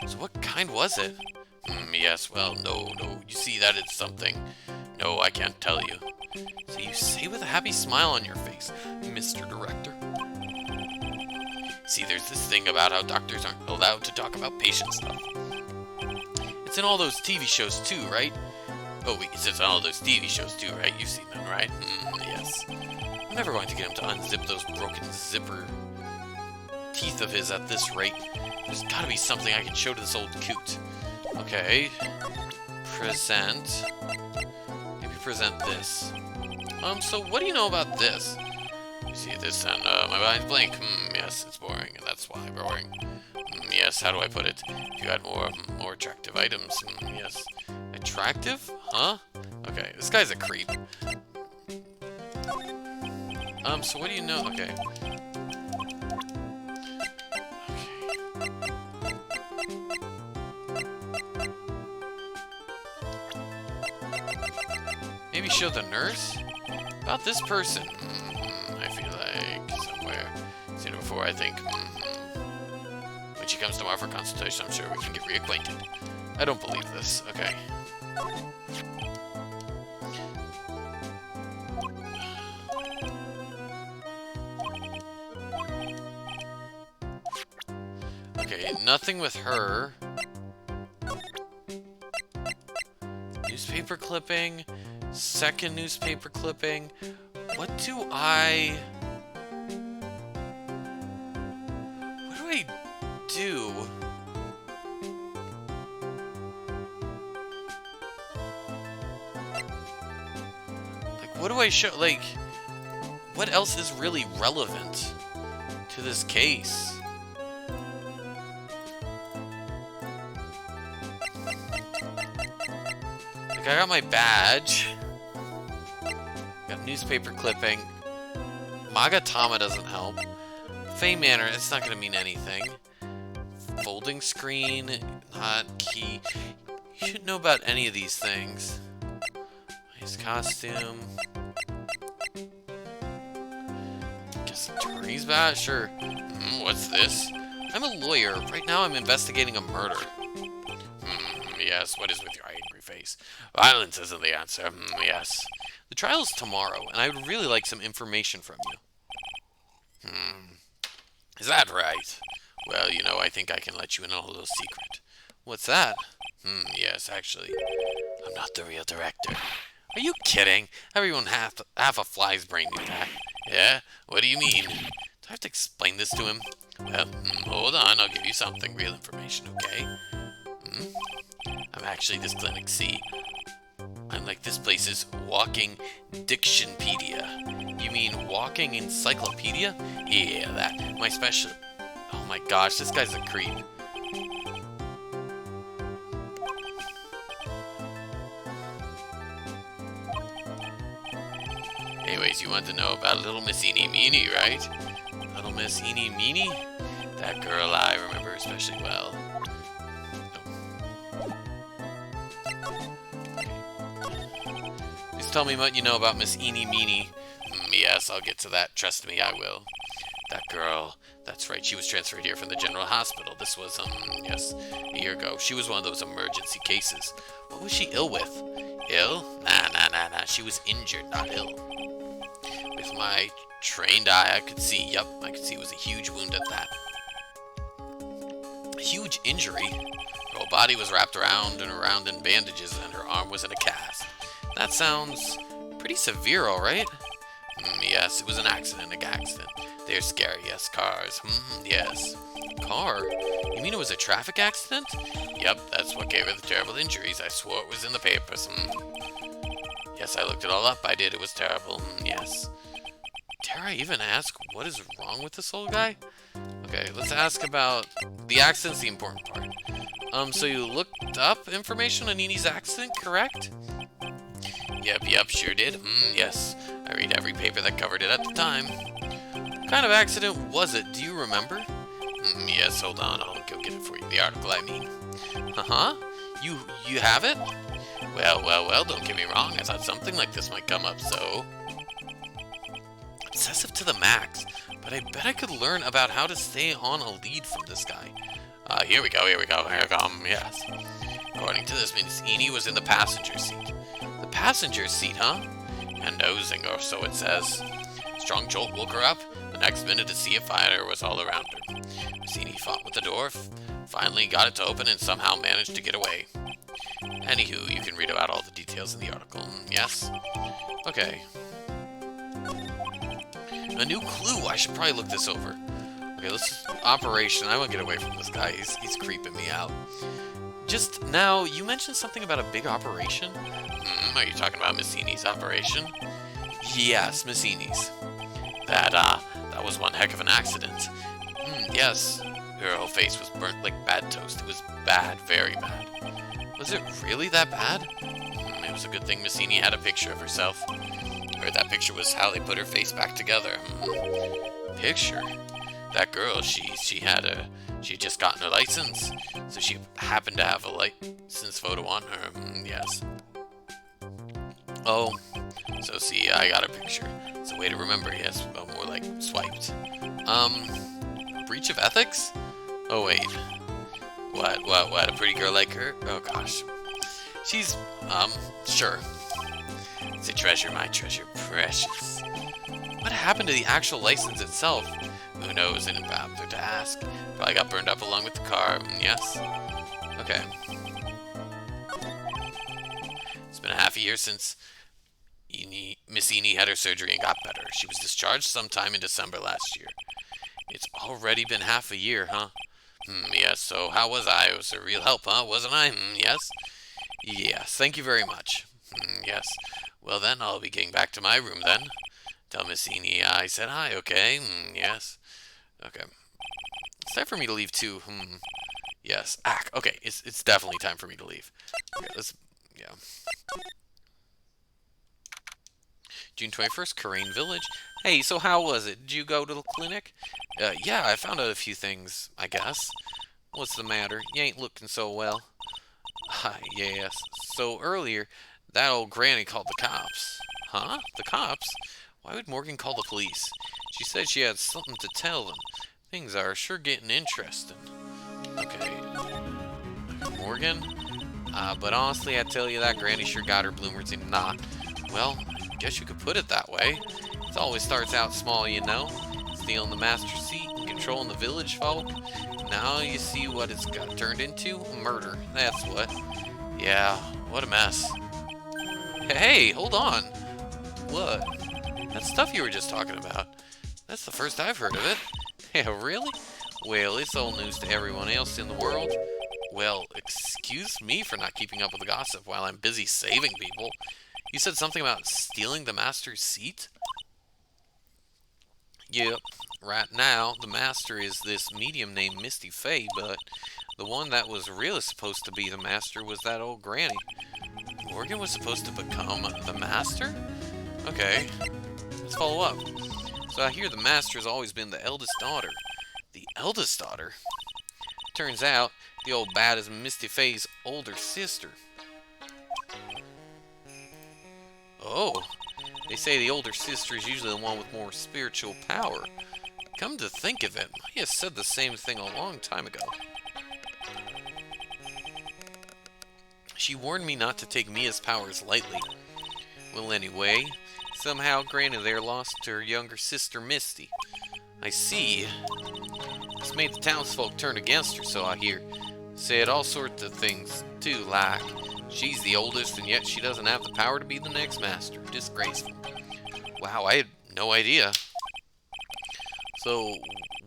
So what kind was it? Yes, well, no. You see, that is something. No, I can't tell you. So you say with a happy smile on your face, Mr. Director. See, there's this thing about how doctors aren't allowed to talk about patient stuff. It's in all those TV shows too, right? Oh, wait, it's in all those TV shows too, right? You've seen them, right? Yes. I'm never going to get him to unzip those broken zipper teeth of his at this rate. There's gotta be something I can show to this old coot. Okay. Present. Maybe present this. So what do you know about this? You see this and, my mind's blank. Yes, it's boring, and that's why boring. Yes, how do I put it? If you had more attractive items, yes. Attractive? Huh? Okay, this guy's a creep. So what do you know? Okay. Maybe show the nurse? About this person. I feel like somewhere. Seen her before, I think. When she comes tomorrow for consultation, I'm sure we can get reacquainted. I don't believe this. Okay. Okay, nothing with her. Newspaper clipping. Second newspaper clipping. What do I do? Like, what do I show? Like, what else is really relevant to this case? Like, I got my badge. Got newspaper clipping. Magatama doesn't help. Fame Manor, it's not gonna mean anything. Folding screen, not key. You should know about any of these things. Nice costume. Guess attorney's badge? Sure. What's this? I'm a lawyer. Right now I'm investigating a murder. Yes, what is with your angry face? Violence isn't the answer. Yes. The trial's tomorrow, and I would really like some information from you. Is that right? Well, you know, I think I can let you in on a little secret. What's that? Yes, actually. I'm not the real director. Are you kidding? Everyone half a fly's brain knew that. Yeah? What do you mean? Do I have to explain this to him? Well, hold on, I'll give you something, real information, okay? I'm actually this clinic, see? I'm like this place's walking dictionpedia. You mean walking encyclopedia? Yeah, that. My special... Oh my gosh, this guy's a creep. Anyways, you want to know about Little Miss Eeny Meeny, right? Little Miss Eeny Meeny? That girl I remember especially well. Please tell me what you know about Miss Eeny Meeny. Yes, I'll get to that. Trust me, I will. That girl, that's right, she was transferred here from the general hospital. This was, yes, a year ago. She was one of those emergency cases. What was she ill with? Ill? Nah. She was injured, not ill. With my trained eye, I could see, I could see it was a huge wound at that. A huge injury? Her whole body was wrapped around and around in bandages, and her arm was in a cast. That sounds pretty severe, alright? Yes, it was an accident, a accident. They They're scary, yes. Cars. Yes. Car? You mean it was a traffic accident? Yep, that's what gave her the terrible injuries. I swore it was in the papers. Yes, I looked it all up. I did. It was terrible. Yes. Dare I even ask what is wrong with this old guy? Okay, let's ask about the accident's the important part. So you looked up information on Nini's accident, correct? Yep, sure did. Yes. I read every paper that covered it at the time. What kind of accident was it? Do you remember? Yes, hold on. I'll go get it for you. The article, I mean. Uh-huh. You have it? Well, don't get me wrong. I thought something like this might come up, so... Obsessive to the max, but I bet I could learn about how to stay on a lead from this guy. Here we go. Yes. According to this, Miss Eni was in the passenger seat. The passenger seat, huh? And dozing, or so it says. Strong jolt woke her up. The next minute, to see a fire was all around her. Miss Eni fought with the door, finally got it to open, and somehow managed to get away. Anywho, you can read about all the details in the article. Yes? Okay. A new clue. I should probably look this over. Okay, let's... Operation. I want to get away from this guy. He's creeping me out. Just now, you mentioned something about a big operation? Are you talking about Miss Eni's operation? Yes, Miss Eni's. That was one heck of an accident. Yes. Her whole face was burnt like bad toast. It was bad, very bad. Was it really that bad? It was a good thing Miss Eni had a picture of herself. Or that picture was how they put her face back together. Picture? That girl, she had just gotten her license, so she happened to have a license photo on her. Yes. Oh. So see, I got a picture. It's a way to remember, yes, well, more like swiped. Breach of ethics? Oh wait. What, a pretty girl like her? Oh gosh. She's, sure. It's a treasure, my treasure, precious. What happened to the actual license itself? Who knows, and bother to ask. Probably got burned up along with the car, yes? Okay. It's been a half a year since Miss Eni had her surgery and got better. She was discharged sometime in December last year. It's already been half a year, huh? Yes, so how was I? It was a real help, huh? Wasn't I? Yes? Yes, thank you very much. Yes. Well then, I'll be getting back to my room then. Tell Miss Eni I said hi, okay? Yes. Okay. It's time for me to leave too. Yes. Okay, it's definitely time for me to leave. Okay, yeah. June 21st, Karain Village. Hey, so how was it? Did you go to the clinic? Yeah, I found out a few things, I guess. What's the matter? You ain't looking so well. Yes. So earlier, that old granny called the cops. Huh? The cops? Why would Morgan call the police? She said she had something to tell them. Things are sure getting interesting. Okay. Morgan? But honestly, I tell you, that granny sure got her bloomers in knot. Well, I guess you could put it that way. It always starts out small, you know. Stealing the master seat and controlling the village folk. Now you see what it's got turned into? Murder. That's what. Yeah, what a mess. Hey, hold on. What? That stuff you were just talking about. That's the first I've heard of it. Yeah, really? Well, it's old news to everyone else in the world. Well, excuse me for not keeping up with the gossip while I'm busy saving people. You said something about stealing the master's seat? Yep. Right now, the master is this medium named Misty Fey, but the one that was really supposed to be the master was that old granny. Morgan was supposed to become the master? Okay. Let's follow up. So I hear the master's always been the eldest daughter. The eldest daughter? Turns out, the old bat is Misty Fey's older sister. Oh, they say the older sister is usually the one with more spiritual power. Come to think of it, Maya said the same thing a long time ago. She warned me not to take Mia's powers lightly. Well, anyway, somehow Granny there lost her younger sister Misty. I see. This made the townsfolk turn against her, so I hear. Said all sorts of things, too, like she's the oldest and yet she doesn't have the power to be the next master. Disgraceful. Wow, I had no idea. So,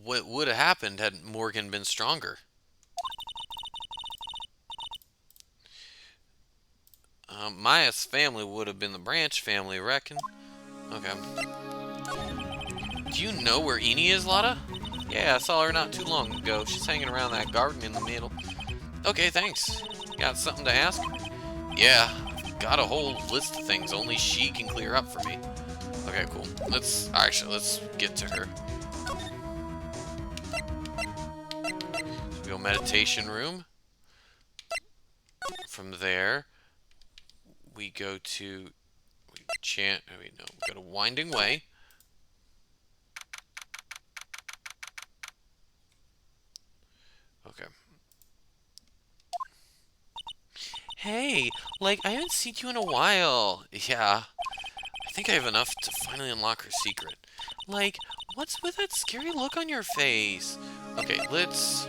what would have happened had Morgan been stronger? Maya's family would have been the Branch family, reckon? Okay. Do you know where Eni is, Lotta? Yeah, I saw her not too long ago. She's hanging around that garden in the middle. Okay, thanks. Got something to ask? Yeah, got a whole list of things only she can clear up for me. Okay, cool. Let's get to her. So we go meditation room. From there, we go to we go to Winding Way. Okay. Hey, like, I haven't seen you in a while. Yeah, I think I have enough to finally unlock her secret. Like, what's with that scary look on your face? Okay, let's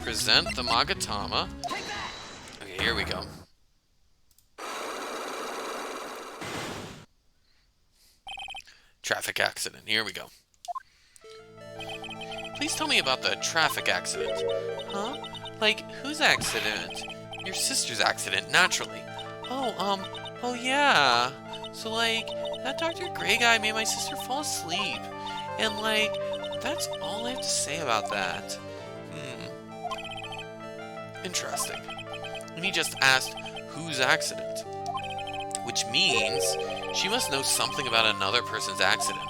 present the Magatama. Okay, here we go. Traffic accident. Here we go. Please tell me about the traffic accident. Huh? Like, whose accident? Your sister's accident, naturally. Oh yeah. So, like, that Dr. Gray guy made my sister fall asleep. And, like, that's all I have to say about that. Interesting. And he just asked, whose accident? Which means she must know something about another person's accident.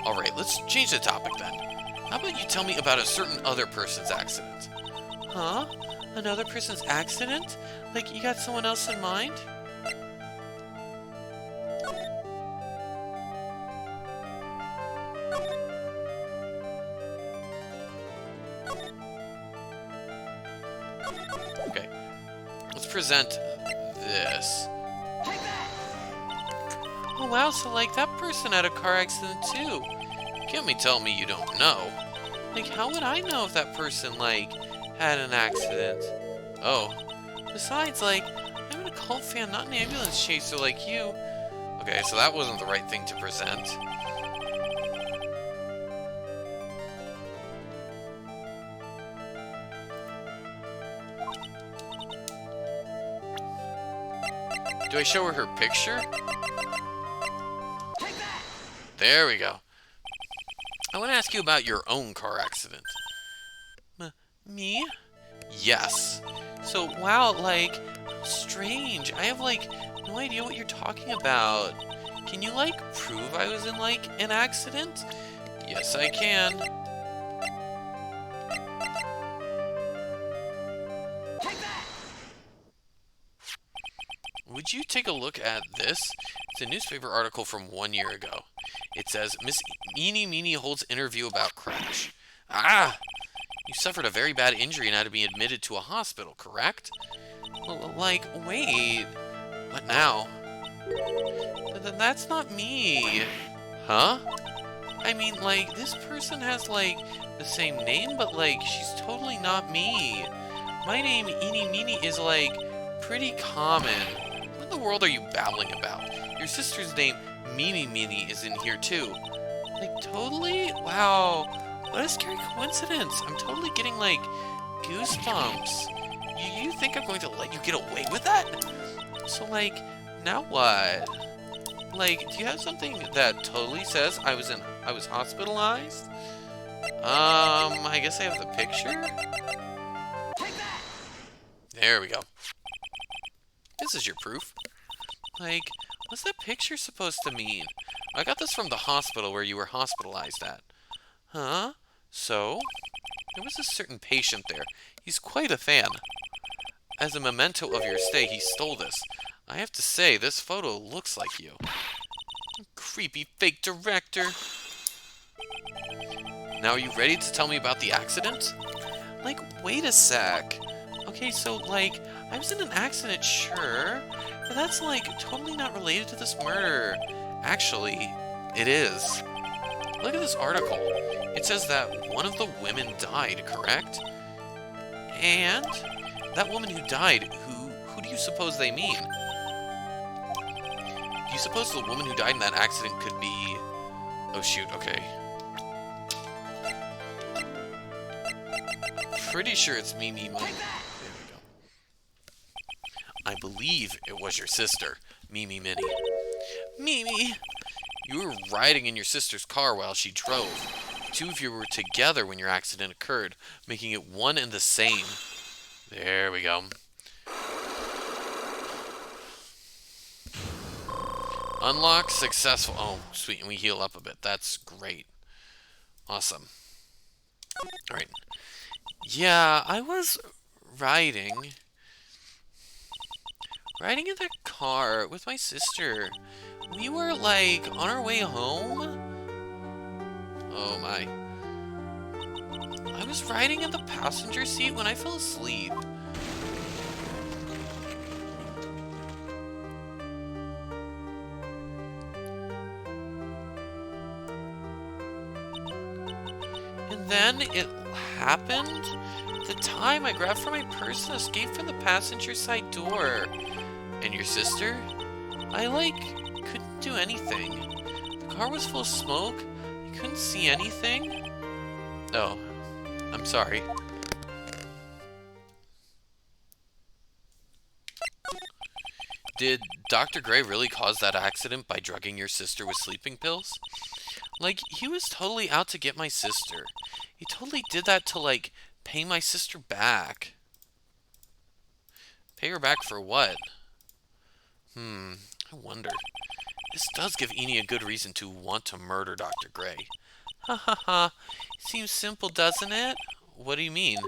Alright, let's change the topic then. How about you tell me about a certain other person's accident? Huh? Another person's accident? Like, you got someone else in mind? Okay. Let's present this. Oh wow, so like that person had a car accident too. Can't tell me you don't know. Like, how would I know if that person, like, had an accident? Oh. Besides, like, I'm a cult fan, not an ambulance chaser like you. Okay, so that wasn't the right thing to present. Do I show her her picture? There we go. I want to ask you about your own car accident. Me? Yes. So, wow, like, strange. I have, like, no idea what you're talking about. Can you, like, prove I was in, like, an accident? Yes, I can. Would you take a look at this? It's a newspaper article from 1 year ago. It says, Miss Eenie Meenie holds interview about crash. Ah! You suffered a very bad injury and had to be admitted to a hospital, correct? Like, wait. What now? That's not me. Huh? I mean, like, this person has, like, the same name, but, like, she's totally not me. My name, Eenie Meenie, is, like, pretty common. What in the world are you babbling about? Your sister's name, Mimi Meenie, is in here, too. Like, totally? Wow. What a scary coincidence. I'm totally getting, like, goosebumps. You think I'm going to let you get away with that? So, like, now what? Like, do you have something that totally says I was hospitalized? I guess I have the picture? There we go. This is your proof. Like, what's that picture supposed to mean? I got this from the hospital where you were hospitalized at. Huh? So? There was a certain patient there. He's quite a fan. As a memento of your stay, he stole this. I have to say, this photo looks like you. Creepy fake director. Now, are you ready to tell me about the accident? Like, wait a sec. Okay, so, like, I was in an accident, sure, but that's, like, totally not related to this murder. Actually, it is. Look at this article. It says that one of the women died, correct? And that woman who died, who do you suppose they mean? Do you suppose the woman who died in that accident could be... Oh, shoot, okay. pretty sure it's Mimi Money. There we go. I believe it was your sister, Mimi Minnie. Mimi! You were riding in your sister's car while she drove. The two of you were together when your accident occurred, making it one and the same. There we go. Unlock successful. Oh, sweet. And we heal up a bit. That's great. Awesome. Alright. Yeah, I was riding in the car with my sister. We were, like, on our way home. Oh, my. I was riding in the passenger seat when I fell asleep. And then it happened the time I grabbed for my purse and escaped from the passenger side door. And your sister? I, like, couldn't do anything. The car was full of smoke. I couldn't see anything. Oh, I'm sorry. Did Dr. Gray really cause that accident by drugging your sister with sleeping pills? Like, he was totally out to get my sister. He totally did that to, like, pay my sister back. Pay her back for what? I wonder. This does give Eni a good reason to want to murder Dr. Gray. Ha ha ha. Seems simple, doesn't it? What do you mean?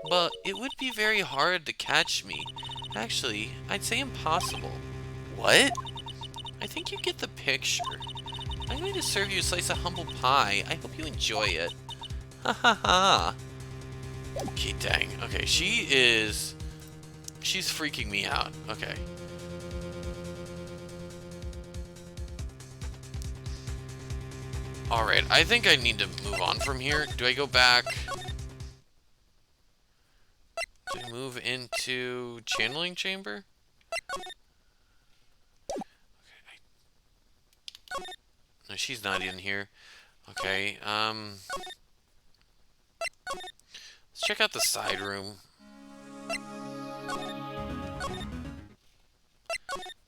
But it would be very hard to catch me. Actually, I'd say impossible. What? I think you get the picture. I'm going to serve you a slice of humble pie. I hope you enjoy it. Ha ha ha. Okay, dang. Okay, she's freaking me out. Okay. Alright, I think I need to move on from here. Do I go back? Do I move into channeling chamber? Okay. No, she's not in here. Okay, let's check out the side room.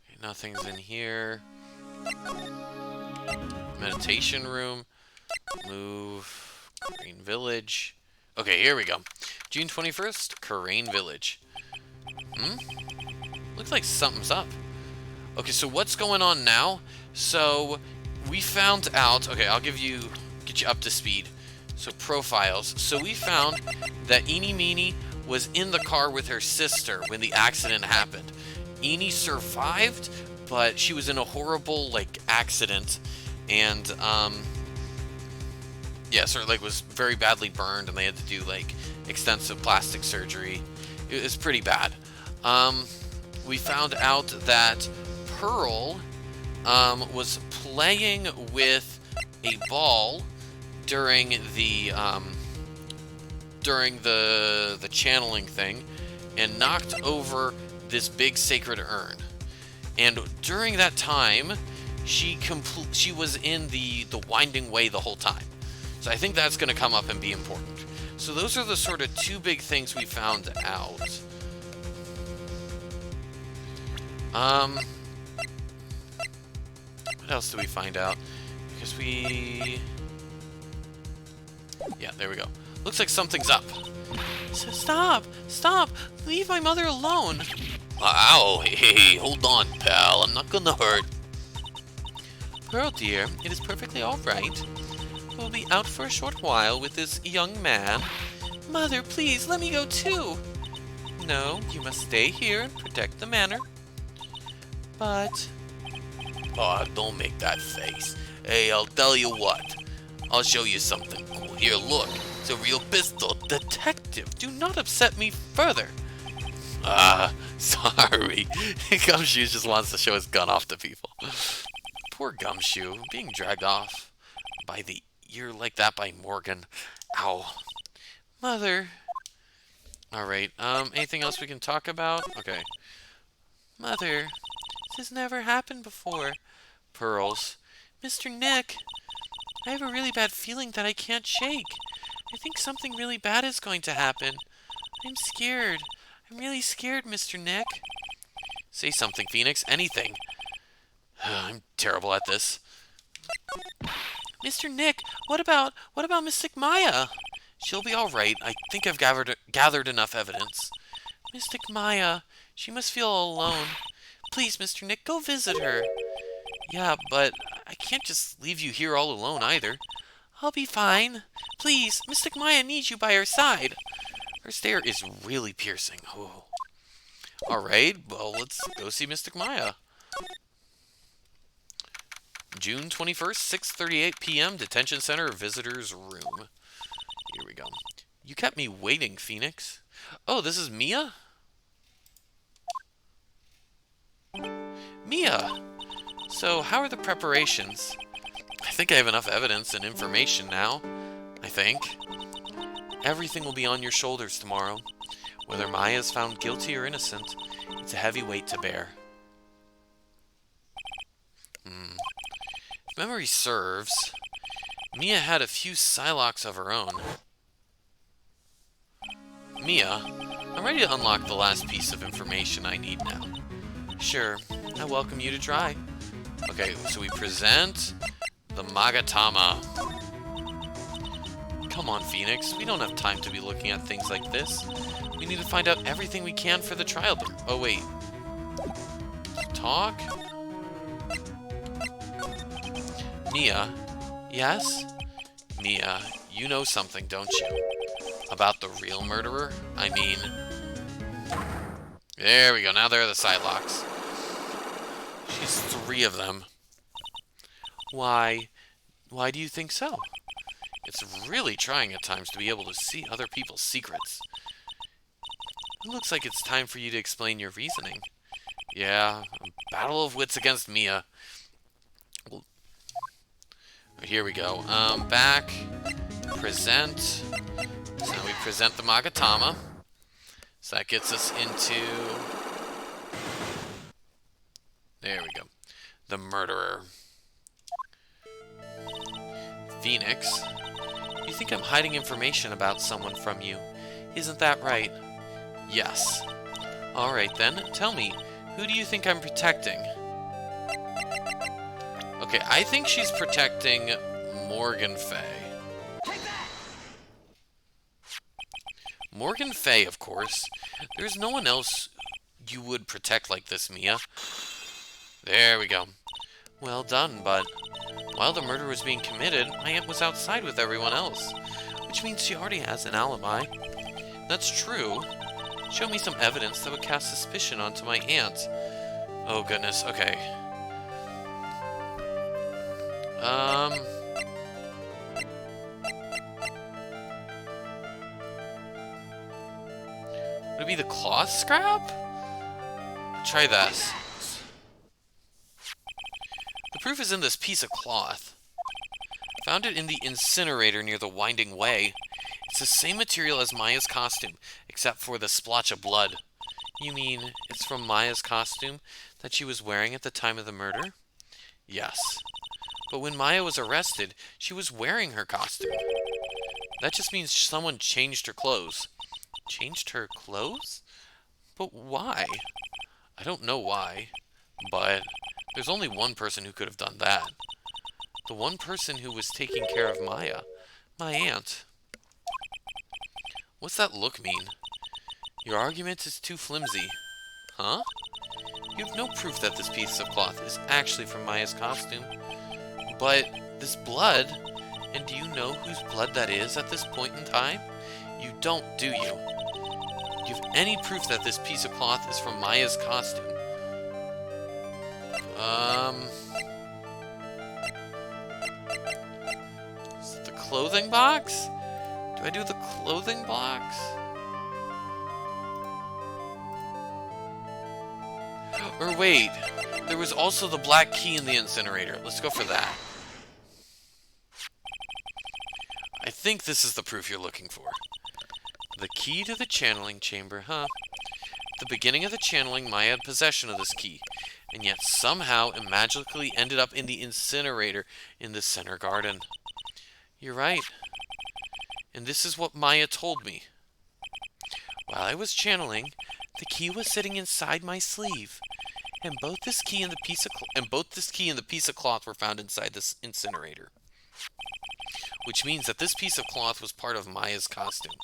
Okay, nothing's in here. Meditation room. Move. Crane Village. Okay, here we go. June 21st, Crane Village. Looks like something's up. Okay, so what's going on now? So, we found out... Okay, I'll get you up to speed. So, profiles. So, we found that Eni Meenie was in the car with her sister when the accident happened. Eni survived, but she was in a horrible, like, accident. And, yeah, sort of, like, was very badly burned, and they had to do, like, extensive plastic surgery. It was pretty bad. We found out that Pearl, was playing with a ball during the channeling thing, and knocked over this big sacred urn. And during that time, she was in the winding way the whole time. So I think that's going to come up and be important. So those are the sort of two big things we found out. What else did we find out? Because yeah, there we go. Looks like something's up. Stop! Stop! Leave my mother alone! Ow! Hey, hold on, pal. I'm not gonna hurt. Pearl, dear, it is perfectly all right. We'll be out for a short while with this young man. Mother, please, let me go too. No, you must stay here and protect the manor. But... Oh, don't make that face. Hey, I'll tell you what. I'll show you something cool. Here, look. It's a real pistol. Detective, do not upset me further. Sorry. Gumshoe just wants to show his gun off to people. Poor Gumshoe, being dragged off by the ear like that by Morgan. Ow. Mother. Alright, anything else we can talk about? Okay. Mother, this has never happened before. Pearls. Mr. Nick, I have a really bad feeling that I can't shake. I think something really bad is going to happen. I'm scared. I'm really scared, Mr. Nick. Say something, Phoenix. Anything. I'm terrible at this. Mr. Nick, what about Mystic Maya? She'll be all right. I think I've gathered enough evidence. Mystic Maya, she must feel all alone. Please, Mr. Nick, go visit her. Yeah, but I can't just leave you here all alone either. I'll be fine. Please, Mystic Maya needs you by her side. Her stare is really piercing. Oh. Alright, well, let's go see Mystic Maya. June 21st, 6:38 p.m., Detention Center Visitor's Room. Here we go. You kept me waiting, Phoenix. Oh, this is Mia? Mia! So, how are the preparations? I think I have enough evidence and information now. I think. Everything will be on your shoulders tomorrow. Whether Maya is found guilty or innocent, it's a heavy weight to bear. If memory serves, Mia had a few Psylocks of her own. Mia, I'm ready to unlock the last piece of information I need now. Sure, I welcome you to try. Okay, so we present the Magatama. Come on, Phoenix. We don't have time to be looking at things like this. We need to find out everything we can for the trial. Oh, wait. Talk? Mia? Yes? Mia, you know something, don't you? About the real murderer? I mean... There we go. Now there are the Psylocks. She's 3 of them. Why? Why do you think so? It's really trying at times to be able to see other people's secrets. It looks like it's time for you to explain your reasoning. Yeah, a battle of wits against Mia. Well, here we go. Back. Present. So now we present the Magatama. So that gets us into... There we go. The murderer. Phoenix. You think I'm hiding information about someone from you. Isn't that right? Yes. Alright then, tell me, who do you think I'm protecting? Okay, I think she's protecting Morgan Fay. Morgan Fay, of course. There's no one else you would protect like this, Mia. There we go. Well done, but while the murder was being committed, my aunt was outside with everyone else, which means she already has an alibi. That's true. Show me some evidence that would cast suspicion onto my aunt. Oh goodness, okay. Would it be the cloth scrap? Try this. The proof is in this piece of cloth. Found it in the incinerator near the Winding Way. It's the same material as Maya's costume, except for the splotch of blood. You mean it's from Maya's costume that she was wearing at the time of the murder? Yes. But when Maya was arrested, she was wearing her costume. That just means someone changed her clothes. Changed her clothes? But why? I don't know why, but there's only one person who could have done that. The one person who was taking care of Maya. My aunt. What's that look mean? Your argument is too flimsy. Huh? You have no proof that this piece of cloth is actually from Maya's costume. But this blood, and do you know whose blood that is at this point in time? You don't, do you? Do you have any proof that this piece of cloth is from Maya's costume? Is it the clothing box? Do I do the clothing box? Or wait, there was also the black key in the incinerator. Let's go for that. I think this is the proof you're looking for. The key to the channeling chamber, huh? At the beginning of the channeling, Maya had possession of this key, and yet somehow it magically ended up in the incinerator in the center garden. You're right. and this is what Maya told me. While I was channeling, the key was sitting inside my sleeve, and both this key and the piece of cloth were found inside this incinerator. Which means that this piece of cloth was part of Maya's costume.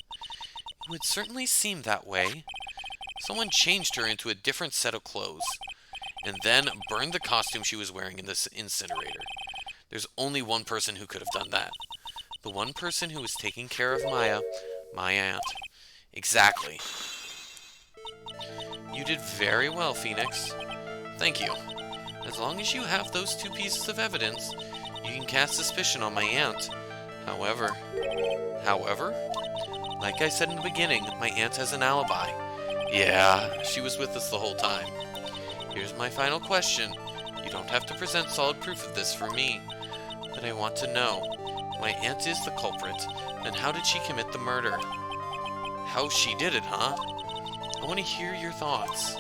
It would certainly seem that way. Someone changed her into a different set of clothes, and then burned the costume she was wearing in this incinerator. There's only one person who could have done that. The one person who was taking care of Maya, my aunt. Exactly. You did very well, Phoenix. Thank you. As long as you have those two pieces of evidence, you can cast suspicion on my aunt. However, like I said in the beginning, my aunt has an alibi. Yeah, she was with us the whole time. Here's my final question. You don't have to present solid proof of this for me, but I want to know. My aunt is the culprit, then how did she commit the murder? How she did it, huh? I want to hear your thoughts.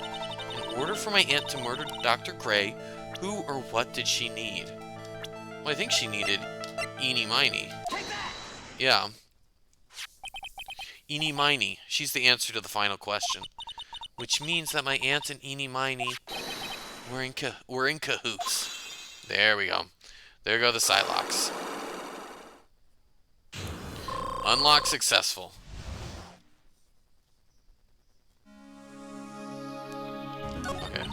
In order for my aunt to murder Dr. Gray, who or what did she need? Well, I think she needed Eenie Meenie. Yeah. Eenie Meenie. She's the answer to the final question. Which means that my aunt and Eenie Meenie were in cahoots. There we go. There go the Psylocks. Unlock successful. Okay.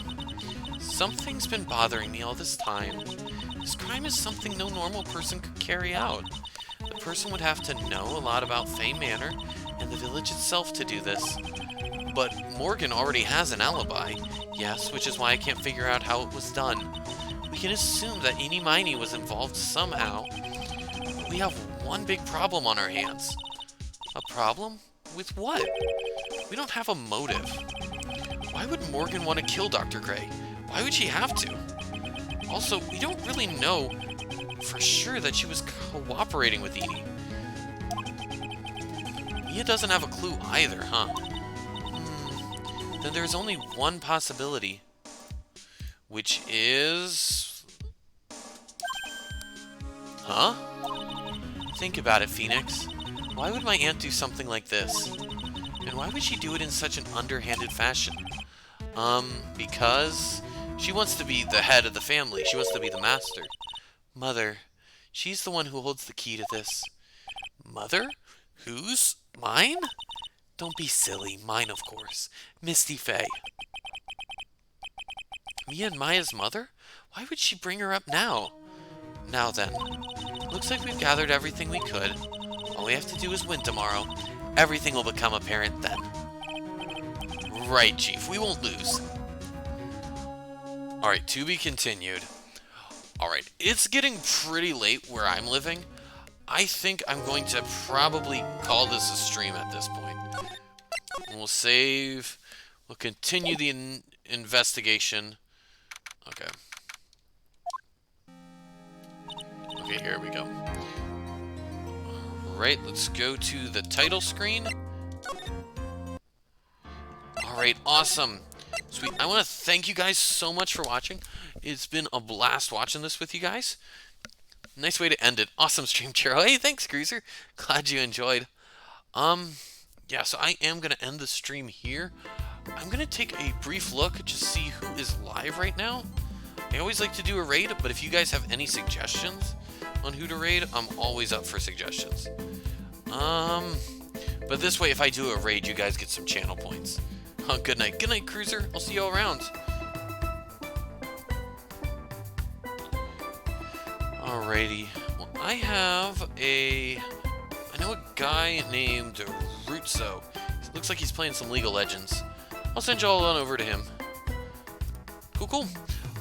Something's been bothering me all this time. This crime is something no normal person could carry out. The person would have to know a lot about Fey Manor and the village itself to do this. But Morgan already has an alibi. Yes, which is why I can't figure out how it was done. We can assume that Eenie Meenie was involved somehow. We have one big problem on our hands. A problem? With what? We don't have a motive. Why would Morgan want to kill Dr. Gray? Why would she have to? Also, we don't really know for sure that she was cooperating with Eenie. Mia doesn't have a clue either, huh? Then there's only one possibility, which is... Huh? Think about it, Phoenix. Why would my aunt do something like this? And why would she do it in such an underhanded fashion? Because she wants to be the head of the family. She wants to be the master. Mother. She's the one who holds the key to this. Mother? Whose? Mine? Don't be silly. Mine, of course. Misty Fey. Mia and Maya's mother? Why would she bring her up now? Now then. Looks like we've gathered everything we could. All we have to do is win tomorrow. Everything will become apparent then. Right, Chief. We won't lose. Alright, to be continued. Alright, it's getting pretty late where I'm living. I think I'm going to probably call this a stream at this point. We'll save. We'll continue the investigation. Okay. Okay, here we go. Alright, let's go to the title screen. Alright, awesome. Sweet. I want to thank you guys so much for watching. It's been a blast watching this with you guys. Nice way to end it. Awesome stream, Chero. Hey, thanks, Cruiser. Glad you enjoyed. Yeah, so I am going to end the stream here. I'm going to take a brief look to see who is live right now. I always like to do a raid, but if you guys have any suggestions on who to raid, I'm always up for suggestions. But this way, if I do a raid, you guys get some channel points. Good night. Good night, Cruiser. I'll see you all around. Alrighty. Well, I know a guy named Rutso. Looks like he's playing some League of Legends. I'll send y'all on over to him. Cool.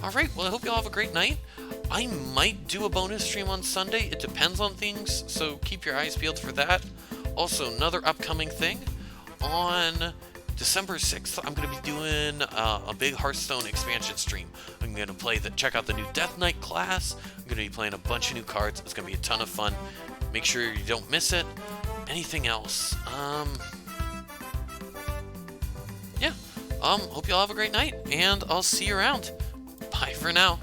Alright, well, I hope y'all have a great night. I might do a bonus stream on Sunday. It depends on things, so keep your eyes peeled for that. Also, another upcoming thing. On December 6th, I'm going to be doing a big Hearthstone expansion stream. I'm going to check out the new Death Knight class. I'm going to be playing a bunch of new cards. It's going to be a ton of fun. Make sure you don't miss it. Anything else? Yeah. Hope y'all have a great night, and I'll see you around. Bye for now.